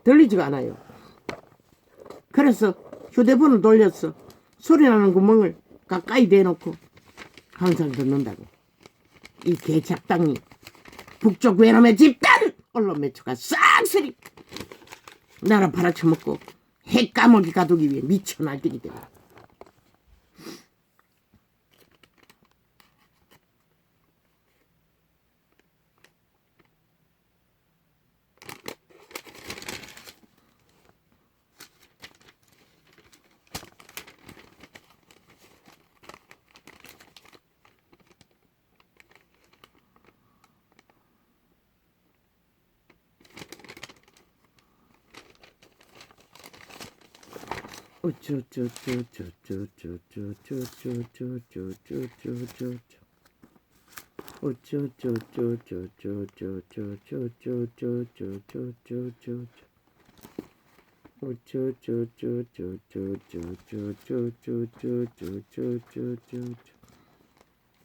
들리지가 않아요. 그래서 휴대폰을 돌렸어. 소리나는 구멍을 가까이 대놓고 항상 듣는다고. 이 개작당이 북쪽 외놈의 집단 언론 매체가 싹쓸이 나라 팔아쳐먹고 해 까먹이 가두기 위해 미쳐 날뛰기 때문에.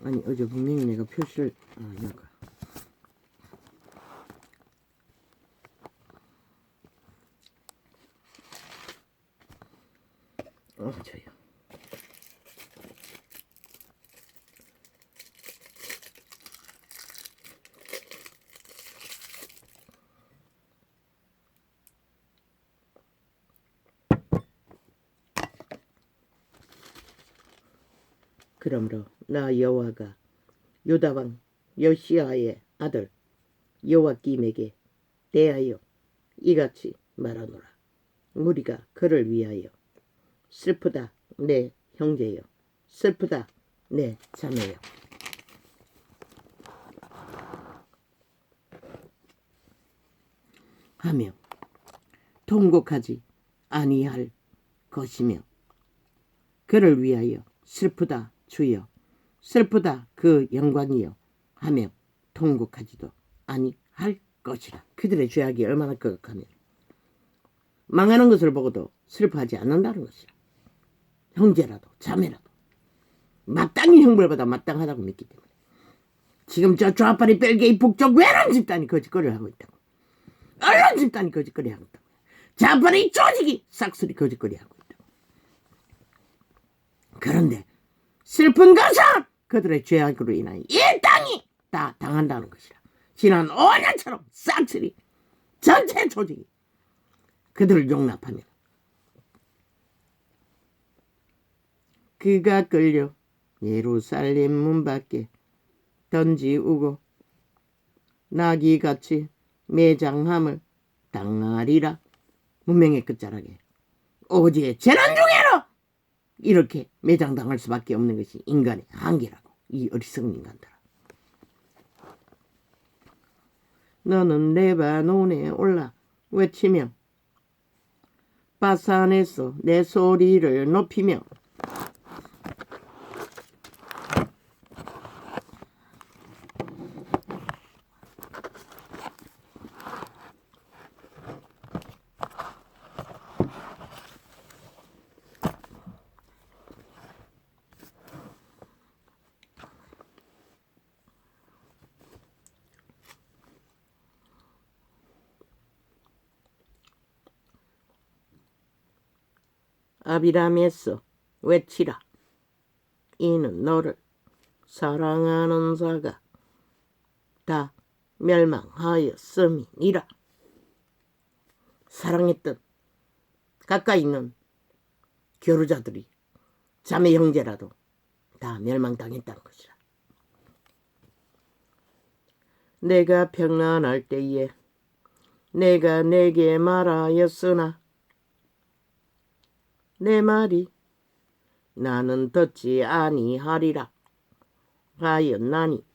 아니 어제 분명히 내가 표시를 여가 저요. 그러므로 나 여호와가 유다왕 요시야의 아들 요아김에게 대하여 이같이 말하노라. 우리가 그를 위하여 슬프다 내 형제여, 슬프다 내 자매여. 하며 통곡하지 아니할 것이며, 그를 위하여 슬프다 주여, 슬프다 그 영광이여 하며 통곡하지도 아니할 것이라. 그들의 죄악이 얼마나 거룩하면 망하는 것을 보고도 슬퍼하지 않는다는 것이라. 형제라도 자매라도 마땅히 형벌보다 마땅하다고 믿기 때문에 지금 저 좌파리 벨기에 북쪽 외란 집단이 거짓거리를 하고 있다고. 언론 집단이 거짓거리 하고 있다고. 좌파리 조직이 싹쓸이 거짓거리 하고 있다고. 그런데 슬픈 것은 그들의 죄악으로 인하여 이 땅이 다 당한다는 것이라. 지난 5년처럼 싹쓸이 전체 조직이 그들을 용납하면 그가 끌려 예루살렘 문 밖에 던지우고 나귀같이 매장함을 당하리라. 문명의 끝자락에 오지의 재난 중에로 이렇게 매장당할 수밖에 없는 것이 인간의 한계라고. 이 어리석은 인간들아. 너는 레바논에 올라 외치며 바산에서 내 소리를 높이며 아비람에서 외치라. 이는 너를 사랑하는 자가 다 멸망하였음이니라. 사랑했던 가까이 있는 교류자들이 자매 형제라도 다 멸망당했다는 것이라. 내가 평안할 때에 내가 내게 말하였으나 내 말이 나는 듣지 아니하리라 하였나니,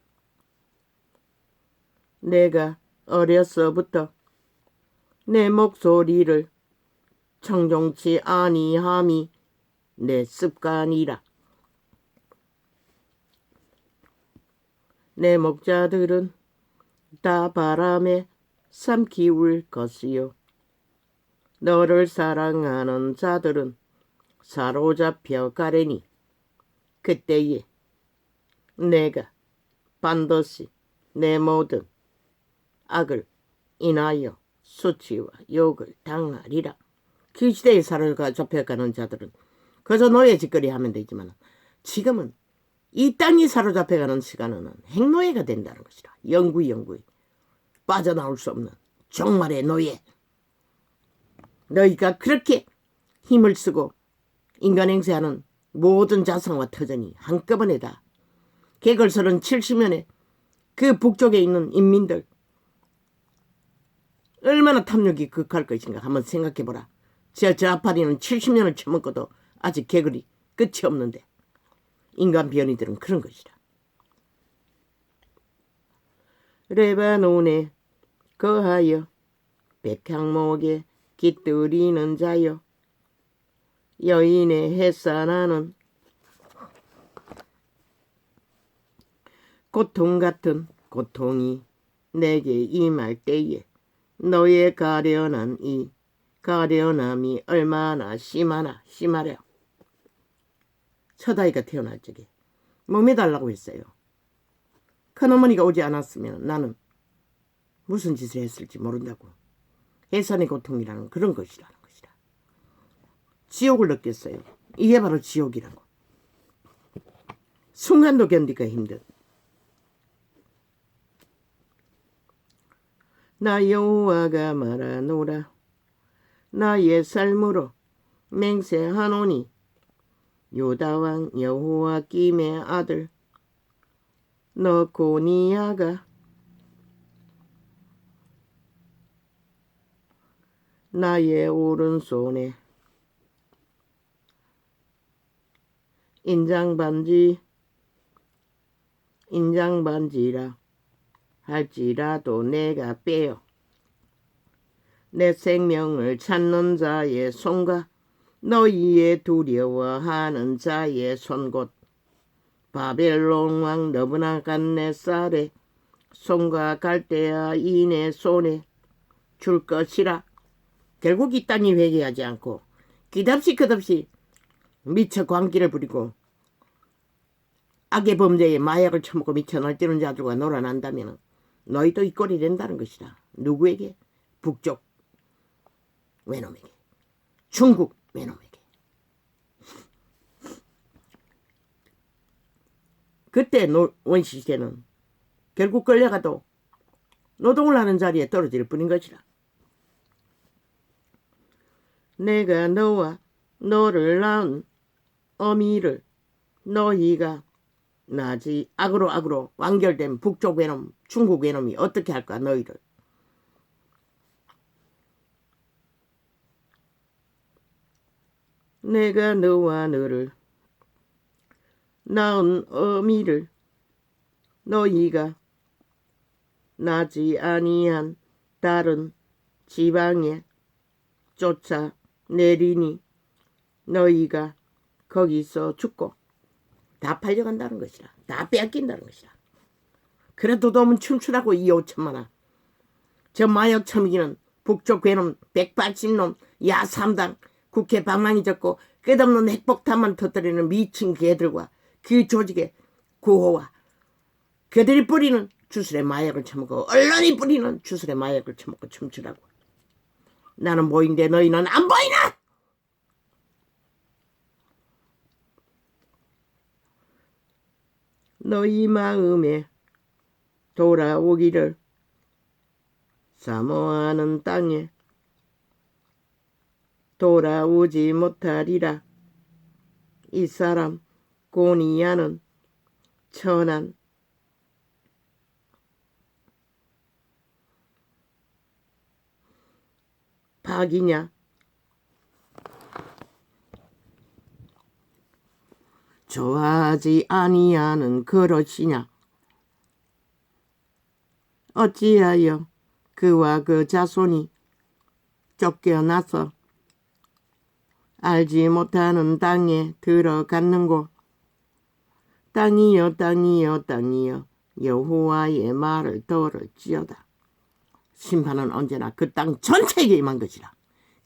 내가 어려서부터 내 목소리를 청종치 아니함이 내 습관이라. 내 목자들은 다 바람에 삼키울 것이요, 너를 사랑하는 자들은 사로잡혀 가려니 그때에 내가 반드시 내 모든 악을 인하여 수치와 욕을 당하리라. 그 시대에 사로잡혀가는 자들은 그저 노예 짓거리 하면 되지만 지금은 이 땅이 사로잡혀가는 시간은 행노예가 된다는 것이라. 영구히 빠져나올 수 없는 종말의 노예. 너희가 그렇게 힘을 쓰고 인간 행세하는 모든 자성과 터전이 한꺼번에 다 개걸설은 70년에 그 북쪽에 있는 인민들 얼마나 탐욕이 극할 것인가 한번 생각해보라. 저 아파리는 70년을 처먹고도 아직 개걸이 끝이 없는데 인간 변이들은 그런 것이라. 레바논에 거하여 백향목에 깃들이는 자여 여인의 햇사나는 고통 같은 고통이 내게 임할 때에 너의 가련한 이 가련함이 얼마나 심하랴. 첫 아이가 태어날 적에 몸해달라고 했어요. 큰어머니가 오지 않았으면 나는 무슨 짓을 했을지 모른다고. 해산의 고통이라는 그런 것이라는 것이라. 지옥을 느꼈어요. 이게 바로 지옥이라고. 순간도 견디기가 힘든. 나 여호와가 말하노라. 나의 삶으로 맹세하노니 요다왕 여호와김의 아들 너고니야가 나의 오른손에 인장반지라 할지라도 내가 빼어 내 생명을 찾는 자의 손과 너희의 두려워하는 자의 손 곧 바벨론 왕 느부갓네살의 손과 갈대아인의 손에 줄 것이라. 결국 이 땅이 회개하지 않고 끝없이 미쳐 광기를 부리고 악의 범죄에 마약을 처먹고 미쳐 날뛰는 자들과 놀아난다면 너희도 이 꼴이 된다는 것이다. 누구에게? 북쪽 외놈에게, 중국 외놈에게. 그때 원시시대는 결국 끌려가도 노동을 하는 자리에 떨어질 뿐인 것이라. 내가 너와 너를 낳은 어미를 너희가 나지 악으로 완결된 북쪽 외놈 중국 외놈이 어떻게 할까. 너희를 내가 너와 너를 낳은 어미를 너희가 나지 아니한 다른 지방에 쫓아내리니 너희가 거기서 죽고 다 팔려간다는 것이라. 다 빼앗긴다는 것이라. 그래도 너무 춤추라고 이 5천만원. 저 마약 처먹이는 북쪽 괴놈 180놈 야삼당 국회 방망이 잡고 끝없는 핵폭탄만 터뜨리는 미친 개들과 그 조직의 구호와 그들이 뿌리는 주술의 마약을 처먹고 언론이 뿌리는 주술의 마약을 처먹고 춤추라고. 나는 보이는데 너희는 안 보이나? 너희 마음에 돌아오기를 사모하는 땅에 돌아오지 못하리라. 이 사람 고니야는 천한 박이냐? 좋아하지 아니하는 그릇이냐? 어찌하여 그와 그 자손이 쫓겨나서 알지 못하는 땅에 들어갔는고. 땅이여 여호와의 말을 들을지어다. 심판은 언제나 그 땅 전체에게 임한 것이라.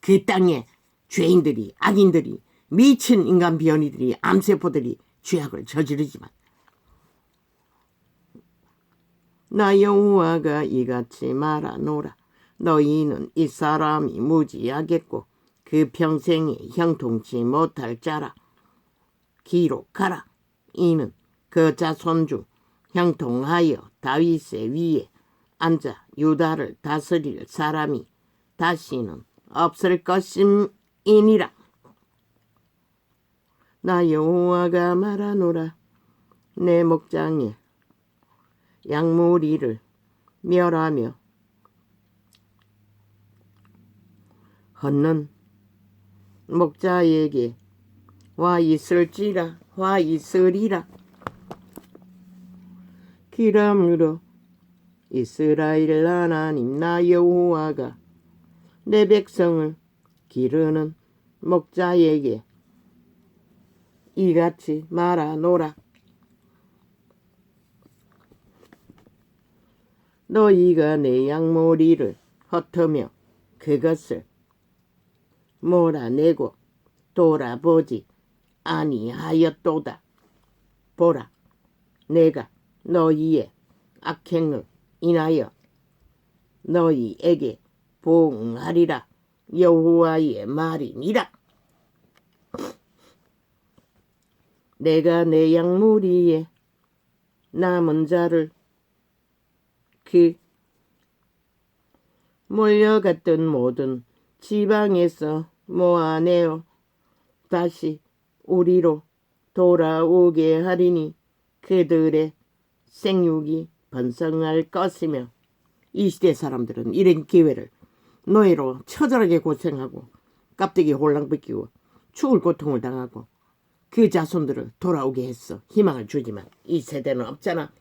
그 땅에 죄인들이 악인들이 미친 인간 비연이들이 암세포들이 죄악을 저지르지만 나 여호와가 이같이 말하노라. 너희는 이 사람이 무지하겠고 그 평생에 형통치 못할 자라. 기록하라. 이는 그 자손 중 형통하여 다윗의 위에 앉아 유다를 다스릴 사람이 다시는 없을 것임이니라. 나 여호와가 말하노라. 내 목장에 양무리를 멸하며 헛는 목자에게 와 있으리라. 그러므로 이스라엘 하나님 나 여호와가 내 백성을 기르는 목자에게 이같이 말하노라. 너희가 내 양모리를 헛으며 그것을 몰아내고 돌아보지 아니하였도다. 보라, 내가 너희의 악행을 인하여 너희에게 보응하리라. 여호와의 말이니라. 내가 내 양무리에 남은 자를 그 몰려갔던 모든 지방에서 모아내어 다시 우리로 돌아오게 하리니 그들의 생육이 번성할 것이며. 이 시대 사람들은 이런 기회를 노예로 처절하게 고생하고 깝대기 홀랑 벗기고 죽을 고통을 당하고 그 자손들을 돌아오게 했어. 희망을 주지만 이 세대는 없잖아.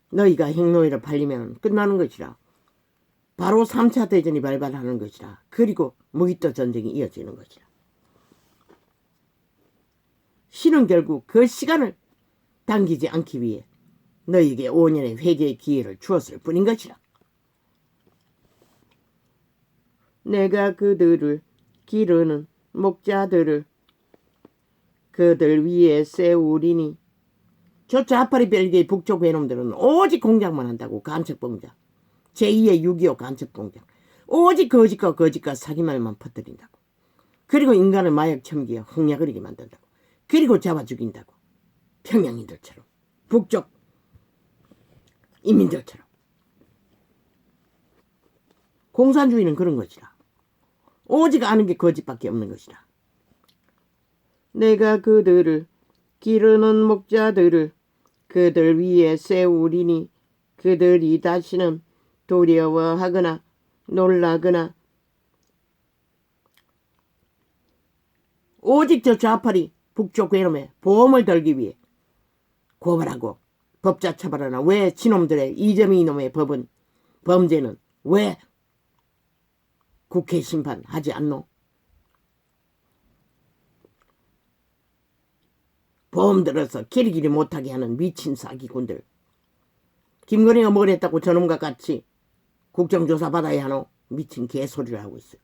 너희가 행노예를 팔리면 끝나는 것이라. 바로 3차 대전이 발발하는 것이라. 그리고 무기토 전쟁이 이어지는 것이라. 신은 결국 그 시간을 당기지 않기 위해 너희에게 5년의 회개의 기회를 주었을 뿐인 것이라. 내가 그들을 기르는 목자들을 그들 위에 세우리니. 저 좌파리 벨기에 북쪽 외놈들은 오직 공작만 한다고. 간첩공작. 제2의 6.25 간첩공작. 오직 거짓과 사기말만 퍼뜨린다고. 그리고 인간을 마약 첨기에 흥약거리게 만든다고. 그리고 잡아 죽인다고. 평양인들처럼. 북쪽 인민들처럼. 공산주의는 그런 것이라. 오직 아는 게 거짓밖에 없는 것이라. 내가 그들을 기르는 목자들을 그들 위에 세우리니 그들이 다시는 두려워하거나 놀라거나. 오직 저 좌파리 북쪽 괴놈의 보험을 들기 위해 고발하고 법자 처벌하나. 왜 지놈들의 이재명 이놈의 범죄는 왜 국회 심판하지 않노? 보험 들어서 길이길이 못하게 하는 미친 사기꾼들. 김건희가 뭘 했다고 저놈과 같이 국정조사 받아야 하노? 미친 개소리를 하고 있어요.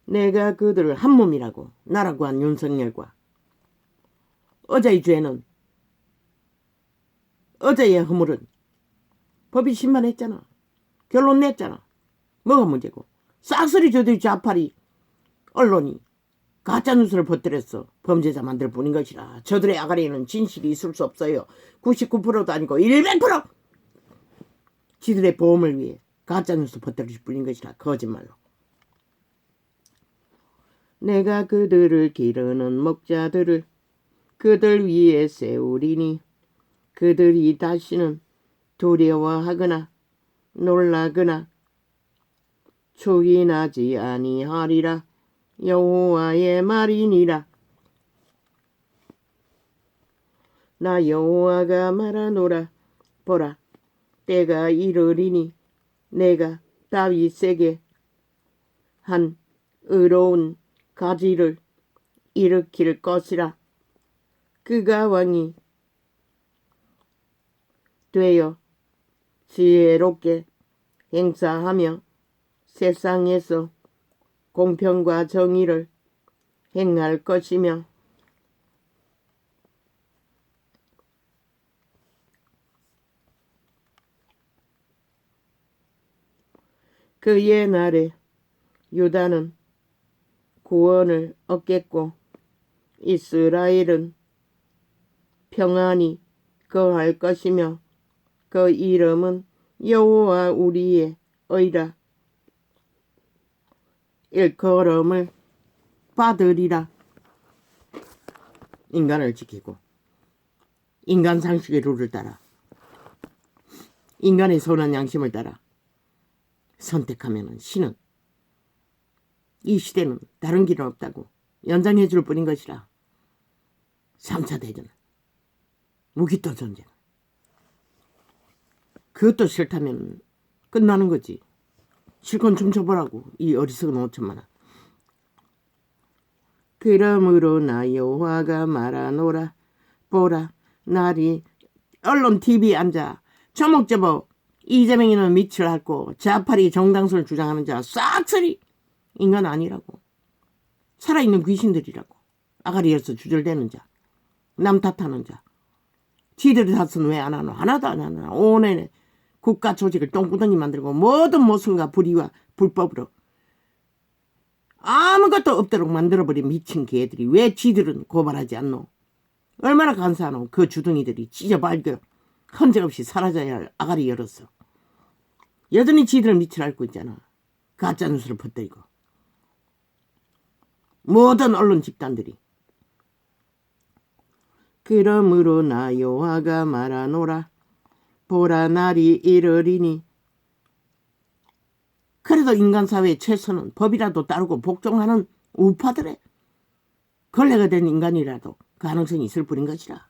내가 그들을 한 몸이라고. 나라고 한 윤석열과 어제의 죄는, 어제의 허물은 법이 심판했잖아. 결론 냈잖아. 뭐가 문제고. 싹쓸이 저들이 좌파리 언론이 가짜뉴스를 퍼뜨렸어. 범죄자 만들 뿐인 것이라. 저들의 아가리에는 진실이 있을 수 없어요. 99%도 아니고 100% 지들의 보험을 위해 가짜뉴스 퍼뜨릴 뿐인 것이라. 거짓말로. 내가 그들을 기르는 목자들을 그들 위에 세우리니 그들이 다시는 두려워하거나 놀라거나 추인하지 아니하리라. 여호와의 말이니라. 나 여호와가 말하노라. 보라, 때가 이르리니 내가 다윗에게 한 의로운 가지를 일으킬 것이라. 그가 왕이 되어 지혜롭게 행사하며 세상에서 공평과 정의를 행할 것이며 그의 날에 유다는 구원을 얻겠고 이스라엘은 평안히 거할 것이며 그 이름은 여호와 우리의 의라. 일컬음을 받으리라. 인간을 지키고 인간 상식의 룰을 따라 인간의 선한 양심을 따라 선택하면 신은 이 시대는 다른 길은 없다고 연장해 줄 뿐인 것이라. 3차 대전, 무기토 전쟁, 그것도 싫다면 끝나는 거지. 실컷 춤춰보라고 이 어리석은 5천만원. 그러므로 나 여호와가 말하노라. 보라, 날이 언론 TV에 앉아 조목조목 이재명이는 밑을 핥고 자팔이 정당성을 주장하는 자 싹쓸이 인간 아니라고. 살아있는 귀신들이라고. 아가리에서 주절대는 자, 남 탓하는 자. 지들이 탓은 왜 안 하노? 하나도 안 하노. 오늘 국가 조직을 똥구덩이 만들고 모든 모순과 불의와 불법으로 아무것도 없도록 만들어버린 미친 개들이 왜 지들은 고발하지 않노? 얼마나 간사하노? 그 주둥이들이 찢어발겨 흔적없이 사라져야 할 아가리 열었어. 여전히 지들을 밑을 앓고 있잖아. 가짜뉴스를 퍼뜨리고 모든 언론 집단들이. 그러므로 나 여호와가 말하노라. 보라, 날이 이르리니. 그래도 인간사회의 최선은 법이라도 따르고 복종하는 우파들의 걸레가 된 인간이라도 가능성이 있을 뿐인 것이라.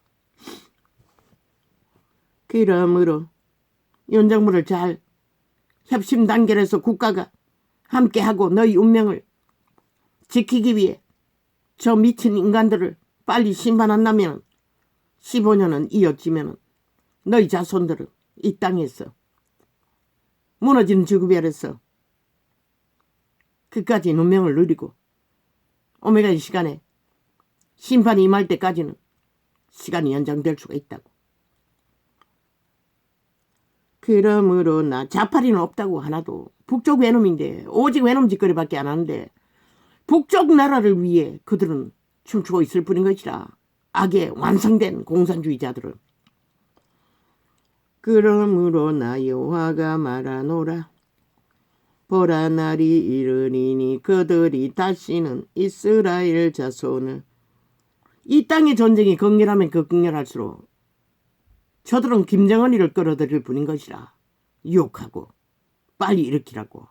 그러므로 연장물을 잘 협심 단결해서 국가가 함께하고 너희 운명을 지키기 위해 저 미친 인간들을 빨리 심판한다면 15년은 이어지면 너희 자손들은 이 땅에서 무너지는 지구별 아래서 그까지 운명을 누리고 오메가의 시간에 심판이 임할 때까지는 시간이 연장될 수가 있다고. 그러므로 나 자파리는 없다고 하나도. 북쪽 외놈인데 오직 외놈 짓거리밖에 안 하는데 북쪽 나라를 위해 그들은 춤추고 있을 뿐인 것이라. 악의 완성된 공산주의자들은. 그러므로 나 여호와가 말하노라. 보라, 날이 이르리니 그들이 다시는 이스라엘 자손을. 이 땅의 전쟁이 극렬하면 그 극렬할수록 저들은 김정은이를 끌어들일 뿐인 것이라. 유혹하고 빨리 일으키라고.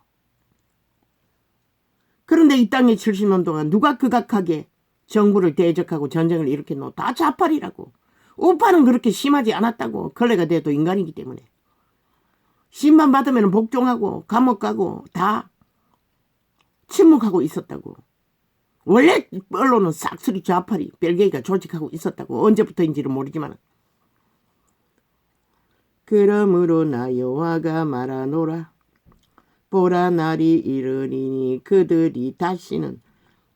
그런데 이 땅에 70년 동안 누가 극악하게 정부를 대적하고 전쟁을 일으켰노? 다 자팔이라고. 우파는 그렇게 심하지 않았다고. 걸레가 돼도 인간이기 때문에. 심판받으면 복종하고 감옥 가고 다 침묵하고 있었다고. 원래 언론은 싹쓸이 좌파리 벨게이가 조직하고 있었다고. 언제부터인지는 모르지만. 그러므로 나 여호와가 말하노라. 보라, 날이 이르리니 그들이 다시는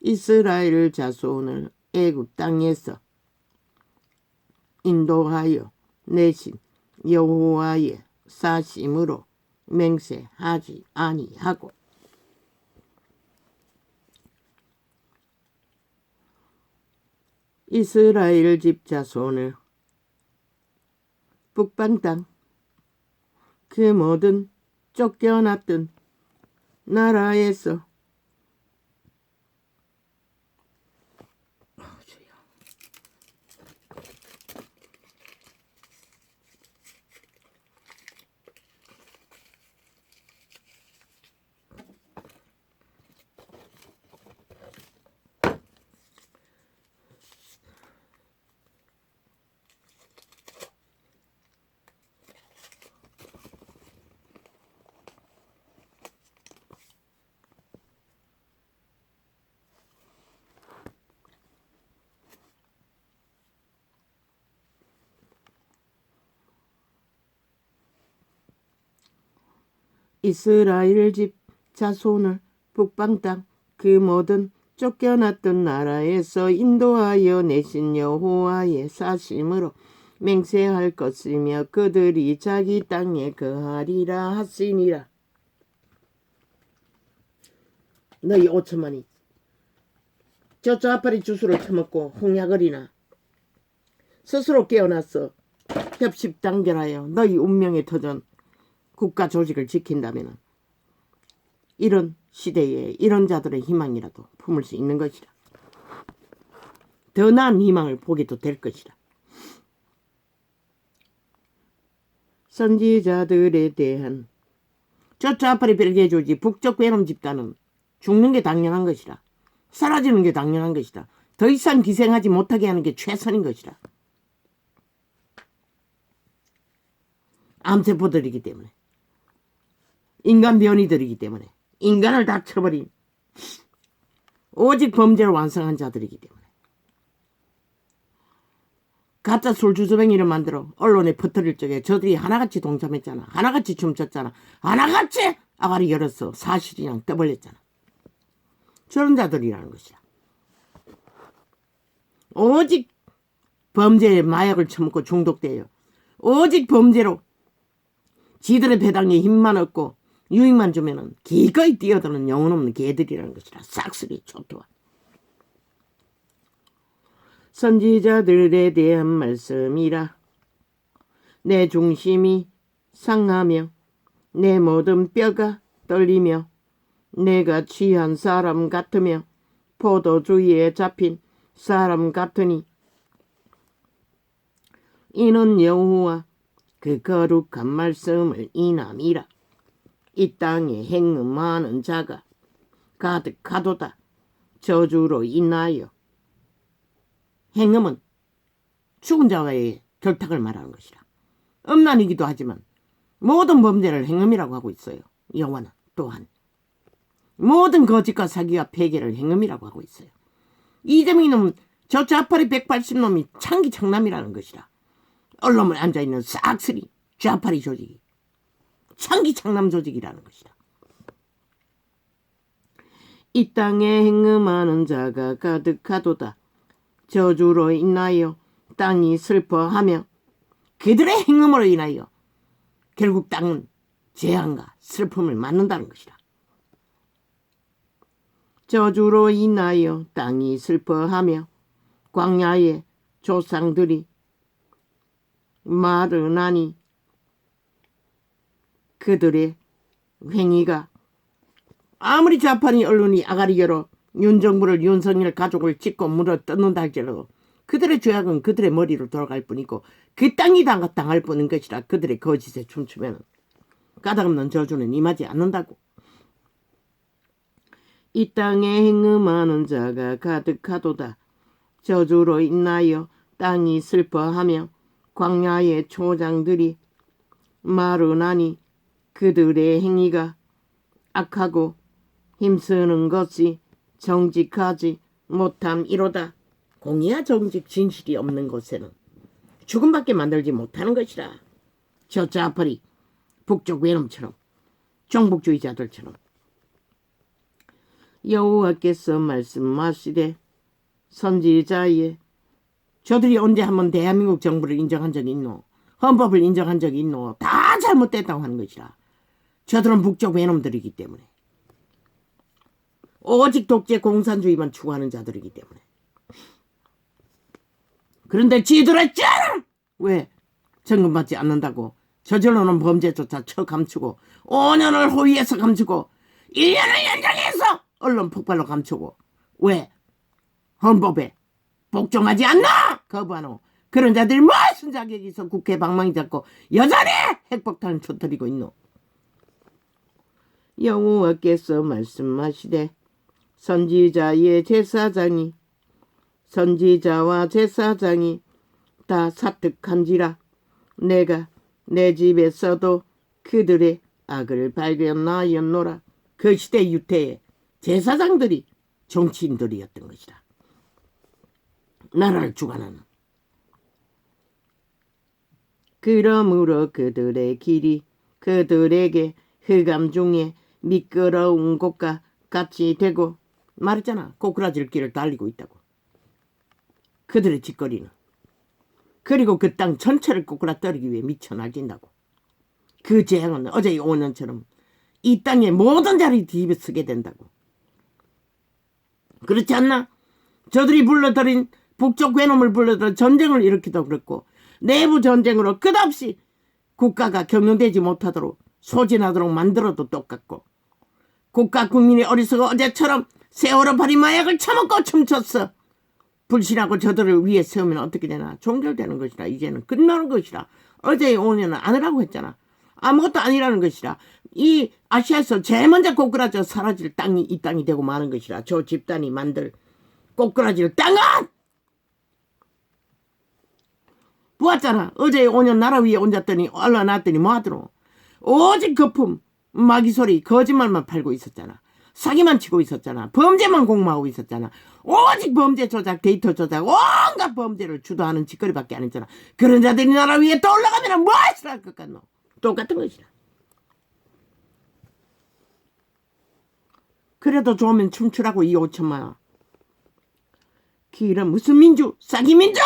이스라엘 자손을 애굽 땅에서 인도하여 내신 여호와의 사심으로 맹세하지 아니하고 이스라엘 집 자손을 북방 땅 그 모든 쫓겨났던 나라에서 이스라엘 집 자손을 북방 땅 그 모든 쫓겨났던 나라에서 인도하여 내신 여호와의 사심으로 맹세할 것이며 그들이 자기 땅에 거하리라 하시니라. 너희 5천만이 저 좌파리 주스를 처먹고 홍약을이나 스스로 깨어났어 협십단결하여 너희 운명의 터전 국가 조직을 지킨다면 이런 시대에 이런 자들의 희망이라도 품을 수 있는 것이라. 더 나은 희망을 보게도 될 것이라. 선지자들에 대한 저 좌파리 별개 조직 북쪽 괴놈 집단은 죽는 게 당연한 것이라. 사라지는 게 당연한 것이다. 더 이상 기생하지 못하게 하는 게 최선인 것이라. 암세포들이기 때문에, 인간 변이들이기 때문에, 인간을 다 쳐버린 오직 범죄를 완성한 자들이기 때문에 가짜 술주서뱅이를 만들어 언론에 퍼뜨릴 적에 저들이 하나같이 동참했잖아. 하나같이 춤췄잖아. 하나같이 아가리 열었어. 사실이랑 떠벌렸잖아. 저런 자들이라는 것이야. 오직 범죄에 마약을 처먹고 중독돼요. 오직 범죄로 지들의 배당에 힘만 얻고 유익만 주면은 기꺼이 뛰어드는 영혼 없는 개들이라는 것이라. 싹쓸이 초토화. 선지자들에 대한 말씀이라. 내 중심이 상하며 내 모든 뼈가 떨리며 내가 취한 사람 같으며 포도주의에 잡힌 사람 같으니 이는 여호와 그 거룩한 말씀을 인함이라. 이 땅에 행음하는 자가 가득하도다. 저주로 인하여. 행음은 죽은 자와의 결탁을 말하는 것이라. 음란이기도 하지만 모든 범죄를 행음이라고 하고 있어요. 여호와는 또한 모든 거짓과 사기와 폐계를 행음이라고 하고 있어요. 이재명이 놈은 저 좌파리 180놈이 창기창남이라는 것이라. 언론에 앉아있는 싹쓸이 좌파리 조직이 창기창남 조직이라는 것이라. 이 땅에 행음하는 자가 가득하도다. 저주로 인하여 땅이 슬퍼하며 그들의 행음으로 인하여 결국 땅은 재앙과 슬픔을 맞는다는 것이라. 저주로 인하여 땅이 슬퍼하며 광야의 조상들이 마르나니 그들의 행위가 아무리 좌파니 언론이 아가리 열어 윤정부를 윤석열 가족을 찍고 물어 뜯는다 할지라도 그들의 죄악은 그들의 머리로 돌아갈 뿐이고 그 땅이 당할 뿐인 것이라. 그들의 거짓에 춤추면 까닭없는 저주는 임하지 않는다고. 이 땅에 행음하는 자가 가득하도다. 저주로 인하여 땅이 슬퍼하며 광야의 초장들이 마르나니 그들의 행위가 악하고 힘쓰는 것이 정직하지 못함이로다. 공의와 정직 진실이 없는 곳에는 죽음밖에 만들지 못하는 것이라. 저 좌파리 북쪽 외놈처럼 종북주의자들처럼 여호와께서 말씀하시되 선지자의 저들이 언제 한번 대한민국 정부를 인정한 적이 있노? 헌법을 인정한 적이 있노? 다 잘못됐다고 하는 것이라. 저들은 북쪽 외놈들이기 때문에 오직 독재 공산주의만 추구하는 자들이기 때문에. 그런데 지들의 죄는 왜 점검받지 않는다고 저질러놓은 범죄조차 처 감추고 5년을 호위해서 감추고 1년을 연장해서 언론 폭발로 감추고 왜 헌법에 복종하지 않나? 거부하노. 그런 자들이 무슨 자격이 있어 국회 방망이 잡고 여전히 핵폭탄을 터뜨리고 있노? 여호와께서 말씀하시되 선지자의 제사장이 선지자와 제사장이 다 사특한지라. 내가 내 집에서도 그들의 악을 발견하였노라. 그 시대 유태에 제사장들이 정치인들이었던 것이다. 나라를 주관하는. 그러므로 그들의 길이 그들에게 흑암 중에 미끄러운 곳과 같이 되고 말했잖아. 꼬꾸라질 길을 달리고 있다고. 그들의 짓거리는. 그리고 그 땅 전체를 꼬꾸라뜨리기 위해 미쳐 날뛴다고. 그 재앙은 어제의 5년처럼 이 땅의 모든 자리를 뒤집어쓰게 된다고. 그렇지 않나? 저들이 불러들인 북쪽 괴놈을 불러들여 전쟁을 일으키도 그렇고 내부 전쟁으로 끝없이 국가가 경영되지 못하도록 소진하도록 만들어도 똑같고 국가 국민의 어리석어 어제처럼 세월호 파리 마약을 처먹고 춤췄어. 불신하고 저들을 위해 세우면 어떻게 되나? 종결되는 것이라. 이제는 끝나는 것이라. 어제의 5년은 아니라고 했잖아. 아무것도 아니라는 것이라. 이 아시아에서 제일 먼저 꼬꾸라져 사라질 땅이 이 땅이 되고 마는 것이라. 저 집단이 만들 꼬꾸라질 땅은 보았잖아. 어제의 5년 나라 위에 얹었더니 올라놨더니 뭐하더노. 오직 거품 마귀소리 거짓말만 팔고 있었잖아. 사기만 치고 있었잖아. 범죄만 공모하고 있었잖아. 오직 범죄 조작, 데이터 조작, 온갖 범죄를 주도하는 짓거리밖에 안 했잖아. 그런 자들이 나라 위에 또 올라가면 무엇을 할 것 같노? 똑같은 것이라. 그래도 좋으면 춤추라고 이 5천만. 길은 무슨 민주? 사기 민주!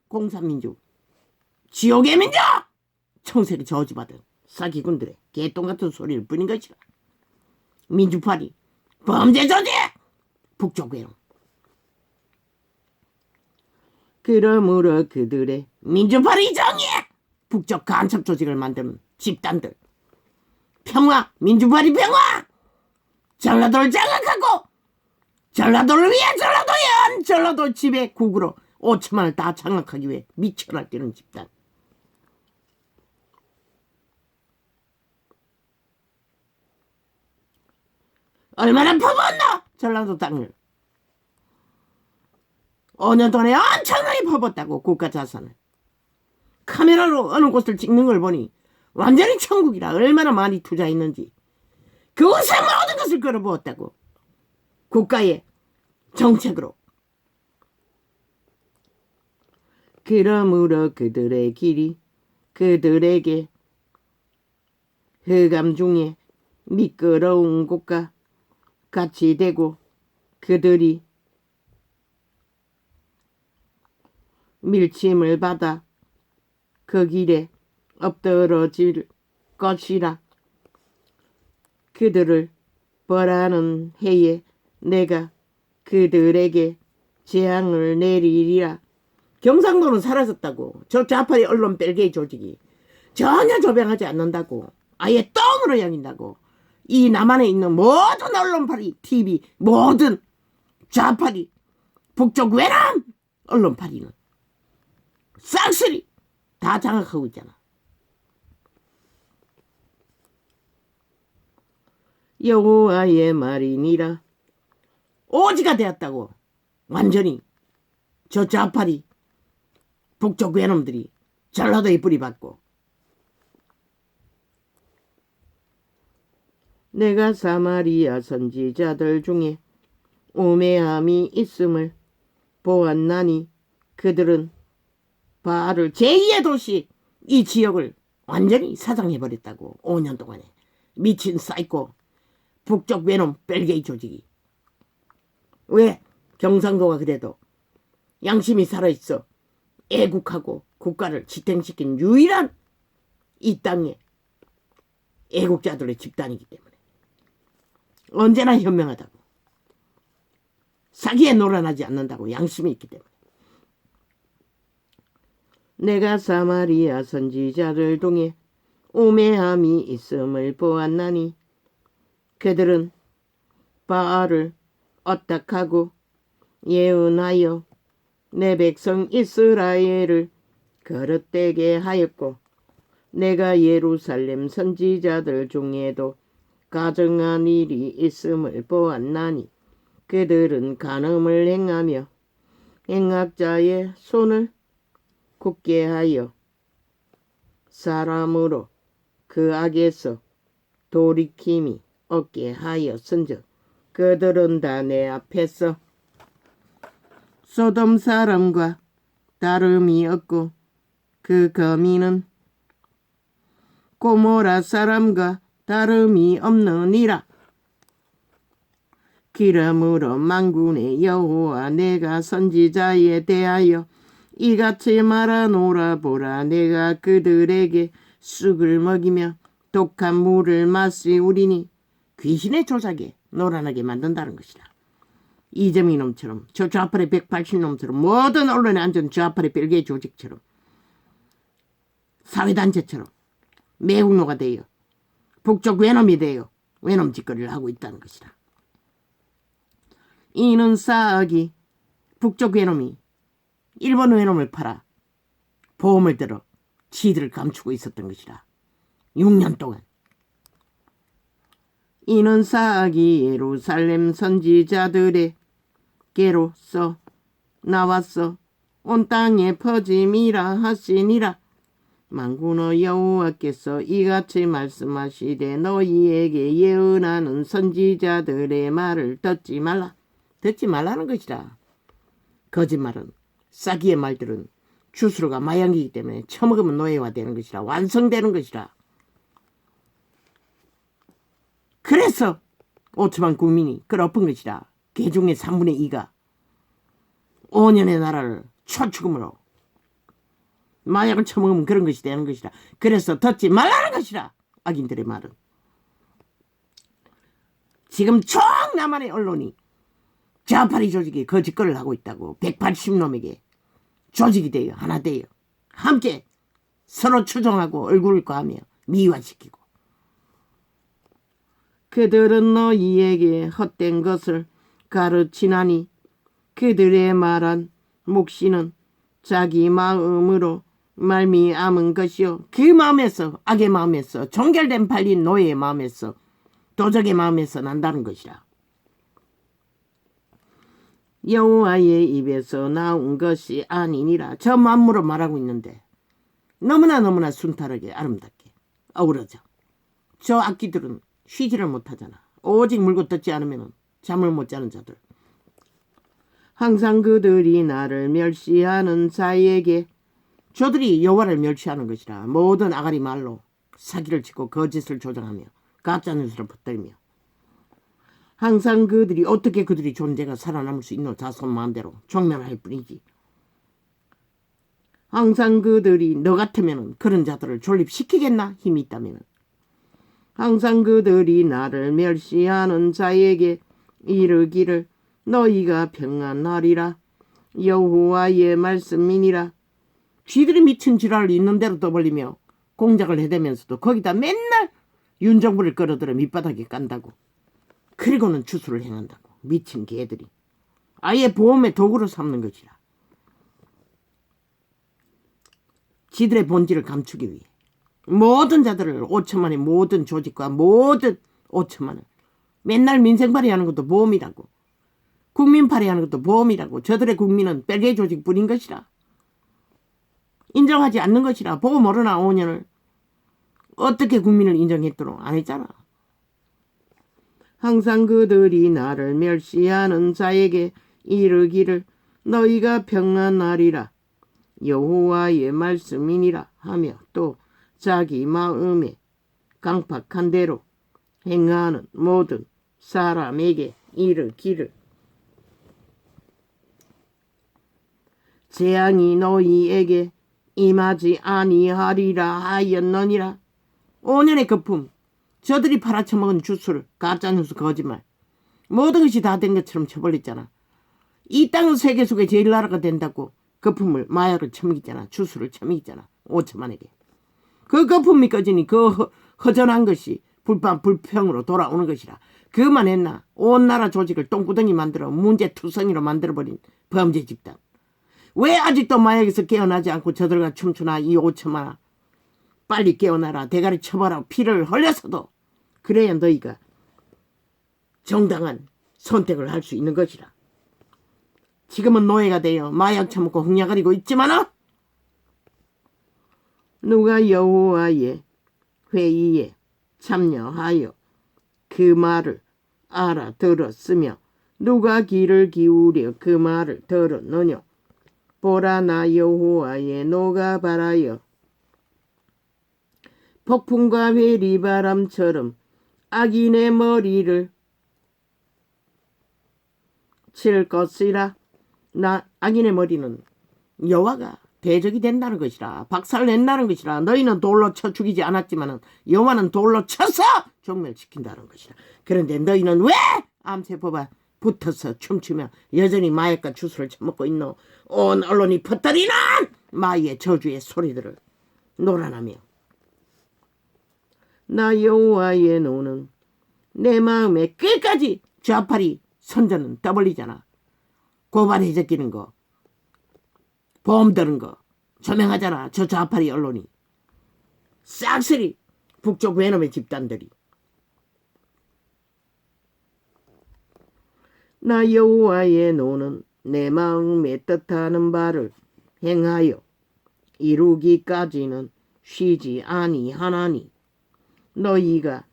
공산 민주. 지옥의 민주! 청색이 저주받은 사기꾼들의 개똥 같은 소리를 뿌린 것이라. 민주파리 범죄 조직! 북쪽 괴롱. 그러므로 그들의 민주파리 정의에 북쪽 간첩 조직을 만드는 집단들. 평화, 민주파리 평화! 전라도를 장악하고 전라도를 위해 전라도연! 전라도 집의 국으로 5천만을 다 장악하기 위해 미쳐 날뛰는 집단. 얼마나 퍼붓노? 전라도 땅을. 5년 동안에 엄청나게 퍼붓다고 국가 자산을. 카메라로 어느 곳을 찍는 걸 보니 완전히 천국이라. 얼마나 많이 투자했는지. 그곳에 모든 것을 걸어부었다고. 국가의 정책으로. 그러므로 그들의 길이 그들에게 흑암 중에 미끄러운 곳과 같이 되고 그들이 밀침을 받아 그 길에 엎드러질 것이라. 그들을 벌하는 해에 내가 그들에게 재앙을 내리리라. 경상도는 사라졌다고. 저 좌파의 언론 벨게이 조직이 전혀 조명하지 않는다고. 아예 똥으로 여긴다고. 이 남한에 있는 모든 언론파리, TV, 모든 좌파리, 북쪽 외남 언론파리는 쌍쓸이 다 장악하고 있잖아. 여호와의 말이니라. 오지가 되었다고. 완전히 저 좌파리 북쪽 외놈들이 전라도에 뿌리받고. 내가 사마리아 선지자들 중에 우매함이 있음을 보았나니 그들은 바알을 제2의 도시 이 지역을 완전히 사장해버렸다고. 5년 동안에 미친 사이코 북쪽 외놈 벨게이 조직이. 왜? 경상도가 그래도 양심이 살아있어 애국하고 국가를 지탱시킨 유일한 이 땅의 애국자들의 집단이기 때문에 언제나 현명하다고. 사기에 놀아나지 않는다고. 양심이 있기 때문에. 내가 사마리아 선지자를 통해 우매함이 있음을 보았나니 그들은 바알을 어떡하고 예언하여 내 백성 이스라엘을 거릇되게 하였고 내가 예루살렘 선지자들 중에도 가증한 일이 있음을 보았나니 그들은 간음을 행하며 행악자의 손을 굳게 하여 사람으로 그 악에서 돌이킴이 없게 하였은즉 그들은 다 내 앞에서 소돔 사람과 다름이 없고 그 거미는 고모라 사람과 다름이 없느니라. 그러므로 만군의 여호와 내가 선지자에 대하여 이같이 말하노라. 보라, 내가 그들에게 쑥을 먹이며 독한 물을 마시우리니. 귀신의 조작에 노란하게 만든다는 것이다. 이재명 놈처럼, 저 좌파의 180놈처럼, 모든 언론에 앉은 좌파의 별개의 조직처럼, 사회단체처럼 매국노가 되어 북쪽 외놈이 되어 외놈 짓거리를 하고 있다는 것이다. 이는 싸기 북쪽 외놈이 일본 외놈을 팔아 보험을 들어 지들을 감추고 있었던 것이다. 6년 동안. 이는 싸기 예루살렘 선지자들에게로서 나왔어 온 땅에 퍼짐이라 하시니라. 만군의 여호와께서 이같이 말씀하시되 너희에게 예언하는 선지자들의 말을 듣지 말라. 듣지 말라는 것이다. 거짓말은, 싸기의 말들은 주스로가 마약이기 때문에 처먹으면 노예화되는 것이라. 완성되는 것이라. 그래서 5천만 국민이 끌어엎은 것이라. 그 중에 3분의 2가 5년의 나라를 초축음으로 마약을 처먹으면 그런 것이 되는 것이라. 그래서 듣지 말라는 것이라. 악인들의 말은. 지금 총 남한의 언론이 좌파리 조직이 그 짓거리를 하고 있다고. 180놈에게 조직이 되어 하나 되어 함께 서로 추종하고 얼굴을 과하며 미화시키고. 그들은 너희에게 헛된 것을 가르치나니 그들의 말한 묵시는 자기 마음으로 말미암은 것이요. 그 마음에서, 악의 마음에서, 종결된 팔린 노예의 마음에서, 도적의 마음에서 난다는 것이라. 여호와의 입에서 나온 것이 아니니라. 저 만물을 말하고 있는데 너무나 순탄하게 아름답게 어우러져. 저 악기들은 쉬지를 못하잖아. 오직 물고 뜯지 않으면 잠을 못 자는 자들. 항상 그들이 나를 멸시하는 자에게, 저들이 여호와를 멸시하는 것이라. 모든 아가리 말로 사기를 치고 거짓을 조장하며 가짜뉴스를 퍼뜨리며. 항상 그들이, 어떻게 그들이 존재가 살아남을 수 있노? 자손 마음대로 종멸할 뿐이지. 항상 그들이 너 같으면 그런 자들을 존립시키겠나? 힘이 있다면. 항상 그들이 나를 멸시하는 자에게 이르기를 너희가 평안하리라. 여호와의 말씀이니라. 쥐들이 미친 지랄을 있는 대로 떠벌리며 공작을 해대면서도 거기다 맨날 윤정부를 끌어들여 밑바닥에 깐다고. 그리고는 추수를 행한다고. 미친 개들이. 아예 보험의 도구로 삼는 것이라. 지들의 본질을 감추기 위해 모든 자들을 5천만의 모든 조직과 모든 5천만을 맨날 민생발이 하는 것도 보험이라고. 국민팔이 하는 것도 보험이라고. 저들의 국민은 별개의 조직뿐인 것이라. 인정하지 않는 것이라. 보고 모르나 5년을. 어떻게 국민을 인정했도록 안 했잖아. 항상 그들이 나를 멸시하는 자에게 이르기를 너희가 평안하리라. 여호와의 말씀이니라 하며 또 자기 마음에 강팍한 대로 행하는 모든 사람에게 이르기를 재앙이 너희에게 임하지 아니하리라 하였느니라. 5년의 거품, 저들이 팔아쳐먹은 주술, 가짜뉴스, 거짓말, 모든 것이 다 된 것처럼 쳐버렸잖아. 이 땅은 세계 속에 제일 나라가 된다고 거품을, 마약을 처먹이잖아. 주술을 처먹이잖아. 5천만에게. 그 거품이 꺼지니 그 허전한 것이 불평으로 돌아오는 것이라. 그만 했나? 온 나라 조직을 똥구덩이 만들어 문제투성이로 만들어버린 범죄 집단. 왜 아직도 마약에서 깨어나지 않고 저들과 춤추나? 이 5천만아. 빨리 깨어나라. 대가리 쳐봐라. 피를 흘려서도. 그래야 너희가 정당한 선택을 할 수 있는 것이라. 지금은 노예가 되어 마약 처먹고 흥야거리고 있지만은 누가 여호와의 회의에 참여하여 그 말을 알아들었으며 누가 귀를 기울여 그 말을 들었느냐? 보라, 나 여호와의 노가 발하여 폭풍과 회리바람처럼 악인의 머리를 칠 것이라. 악인의 머리는 여호와가 대적이 된다는 것이라. 박살낸다는 것이라. 너희는 돌로 쳐 죽이지 않았지만 여호와는 돌로 쳐서 종멸시킨다는 것이라. 그런데 너희는 왜 암세포가 붙어서 춤추며 여전히 마약과 주스를 처먹고 있노? 온 언론이 퍼뜨리는 마귀의 저주의 소리들을 노란하며 나 여호와의 노는 내 마음에 끝까지 좌팔이 선전은 떠벌리잖아. 고발해 적기는 거, 보험 드는 거 조명하잖아. 저 좌팔이 언론이 싹쓸이 북쪽 외놈의 집단들이. 나 여호와의 노는 내 마음에 뜻하는 바를 행하여 이루기까지는 쉬지 아니하나니 너희가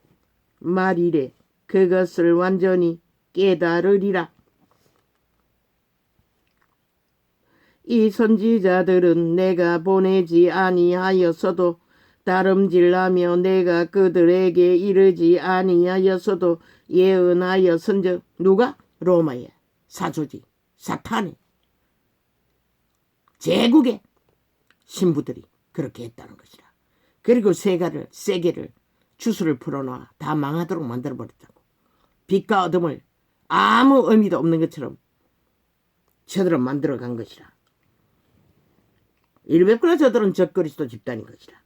말이래 그것을 완전히 깨달으리라. 이 선지자들은 내가 보내지 아니하였어도 다름질라며 내가 그들에게 이르지 아니하였어도 예언하였은즉 누가? 로마의 사조지 사탄의 제국의 신부들이 그렇게 했다는 것이라. 그리고 세계를 주술을 풀어놔 다 망하도록 만들어버렸다고. 빛과 어둠을 아무 의미도 없는 것처럼 저들은 만들어간 것이라. 일베꾸나 저들은 적그리스도 집단인 것이라.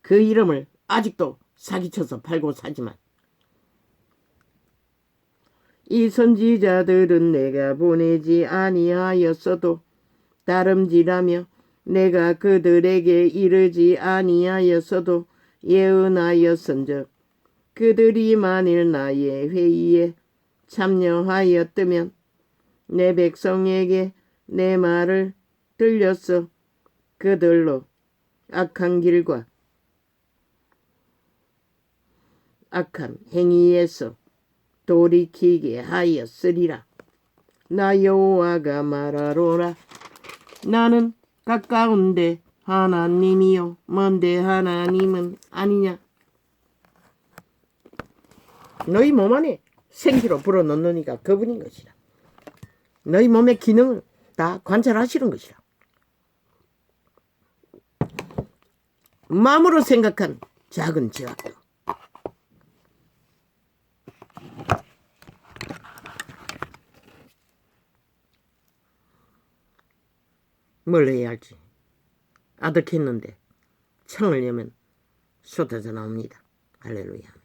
그 이름을 아직도 사기쳐서 팔고 사지만 이 선지자들은 내가 보내지 아니하였어도 다름질하며 내가 그들에게 이르지 아니하였어도 예언하였은즉 그들이 만일 나의 회의에 참여하였다면 내 백성에게 내 말을 들렸어 그들로 악한 길과 악한 행위에서 돌이키게 하였으리라. 나 여호와가 말하노라. 나는 가까운데 하나님이요 먼데 하나님은 아니냐. 너희 몸 안에 생기로 불어넣는 이가 그분인 것이라. 너희 몸의 기능을 다 관찰하시는 것이라. 마음으로 생각한 작은 죄악도 뭘 해야 할지 아득했는데 창을 여면 쏟아져 나옵니다. 할렐루야.